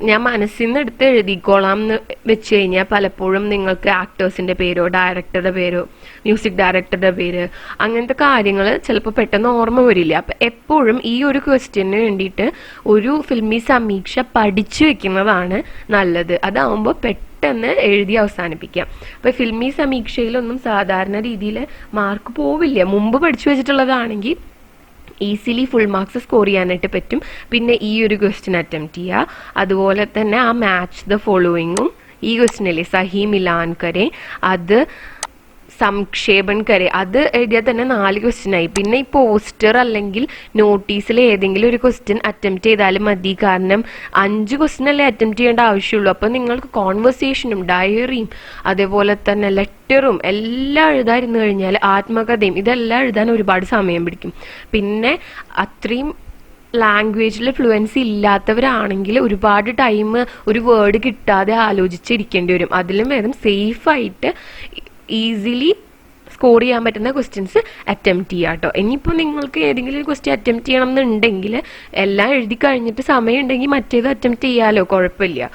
ഞാൻ മനസ്സിൽ നിന്ന് എടുത്ത് എഴുതിക്കോളാം എന്ന് വെച്ച് കഴിഞ്ഞാൽ പലപ്പോഴും നിങ്ങൾക്ക് ആക്ടേഴ്സിന്റെ പേരോ ഡയറക്ടറുടെ പേരോ മ്യൂസിക് ഡയറക്ടറുടെ പേര് അങ്ങനത്തെ കാര്യങ്ങൾ ചിലപ്പോൾ പെട്ടെന്ന് ഓർമ്മ വരില്ല. അപ്പം എപ്പോഴും ഈ ഒരു ക്വസ്റ്റ്യന് വേണ്ടിയിട്ട് ഒരു ഫിൽമി സമീക്ഷ പഠിച്ചു വെക്കുന്നതാണ് നല്ലത്. അതാവുമ്പോൾ പെട്ടെന്ന് എഴുതി അവസാനിപ്പിക്കാം. അപ്പൊ ഫിൽമി സമീക്ഷയിലൊന്നും സാധാരണ രീതിയിൽ മാർക്ക് പോവില്ല. മുമ്പ് പഠിച്ചു വെച്ചിട്ടുള്ളതാണെങ്കിൽ ഈസിലി ഫുൾ മാർക്സ് സ്കോർ ചെയ്യാനായിട്ട് പറ്റും. പിന്നെ ഈ ഒരു ക്വസ്റ്റ്യൻ അറ്റംപ്റ്റ് ചെയ്യുക. അതുപോലെ തന്നെ ആ മാച്ച് ദ ഫോളോയിങ്ങും ഈ ക്വസ്റ്റ്യനല്ലേ സഹി മിലാൻ കരെ, അത് സംക്ഷേപൺ കരെ, അത് എഴുതിയാൽ തന്നെ 4 ക്വസ്റ്റ്യൻ ആയി. പിന്നെ ഈ പോസ്റ്റർ അല്ലെങ്കിൽ നോട്ടീസിൽ ഏതെങ്കിലും ഒരു ക്വസ്റ്റ്യൻ അറ്റംപ്റ്റ് ചെയ്താലും മതി. കാരണം 5 ക്വസ്റ്റ്യൻ അല്ലേ അറ്റംപ്റ്റ് ചെയ്യേണ്ട ആവശ്യമുള്ളൂ. അപ്പം നിങ്ങൾക്ക് കോൺവെർസേഷനും ഡയറിയും അതേപോലെ തന്നെ ലെറ്ററും എല്ലാം എഴുതാതിരുന്നു കഴിഞ്ഞാൽ, ആത്മകഥയും ഇതെല്ലാം എഴുതാൻ ഒരുപാട് സമയം പിടിക്കും. പിന്നെ അത്രയും ലാംഗ്വേജിൽ ഫ്ലുവൻസി ഇല്ലാത്തവരാണെങ്കിൽ ഒരുപാട് ടൈം ഒരു വേർഡ് കിട്ടാതെ ആലോചിച്ചിരിക്കേണ്ടി വരും. അതിലും വേദം സേഫായിട്ട് ഈസിലി സ്കോർ ചെയ്യാൻ പറ്റുന്ന ക്വസ്റ്റ്യൻസ് അറ്റംപ്റ്റ് ചെയ്യുക കേട്ടോ. ഇനിയിപ്പോൾ നിങ്ങൾക്ക് ഏതെങ്കിലും ഒരു ക്വസ്റ്റ്യൻ അറ്റംപ്റ്റ് ചെയ്യണം എന്നുണ്ടെങ്കിൽ എല്ലാം എഴുതി കഴിഞ്ഞിട്ട് സമയം ഉണ്ടെങ്കിൽ മറ്റേത് അറ്റംപ്റ്റ് ചെയ്യാമല്ലോ, കുഴപ്പമില്ല.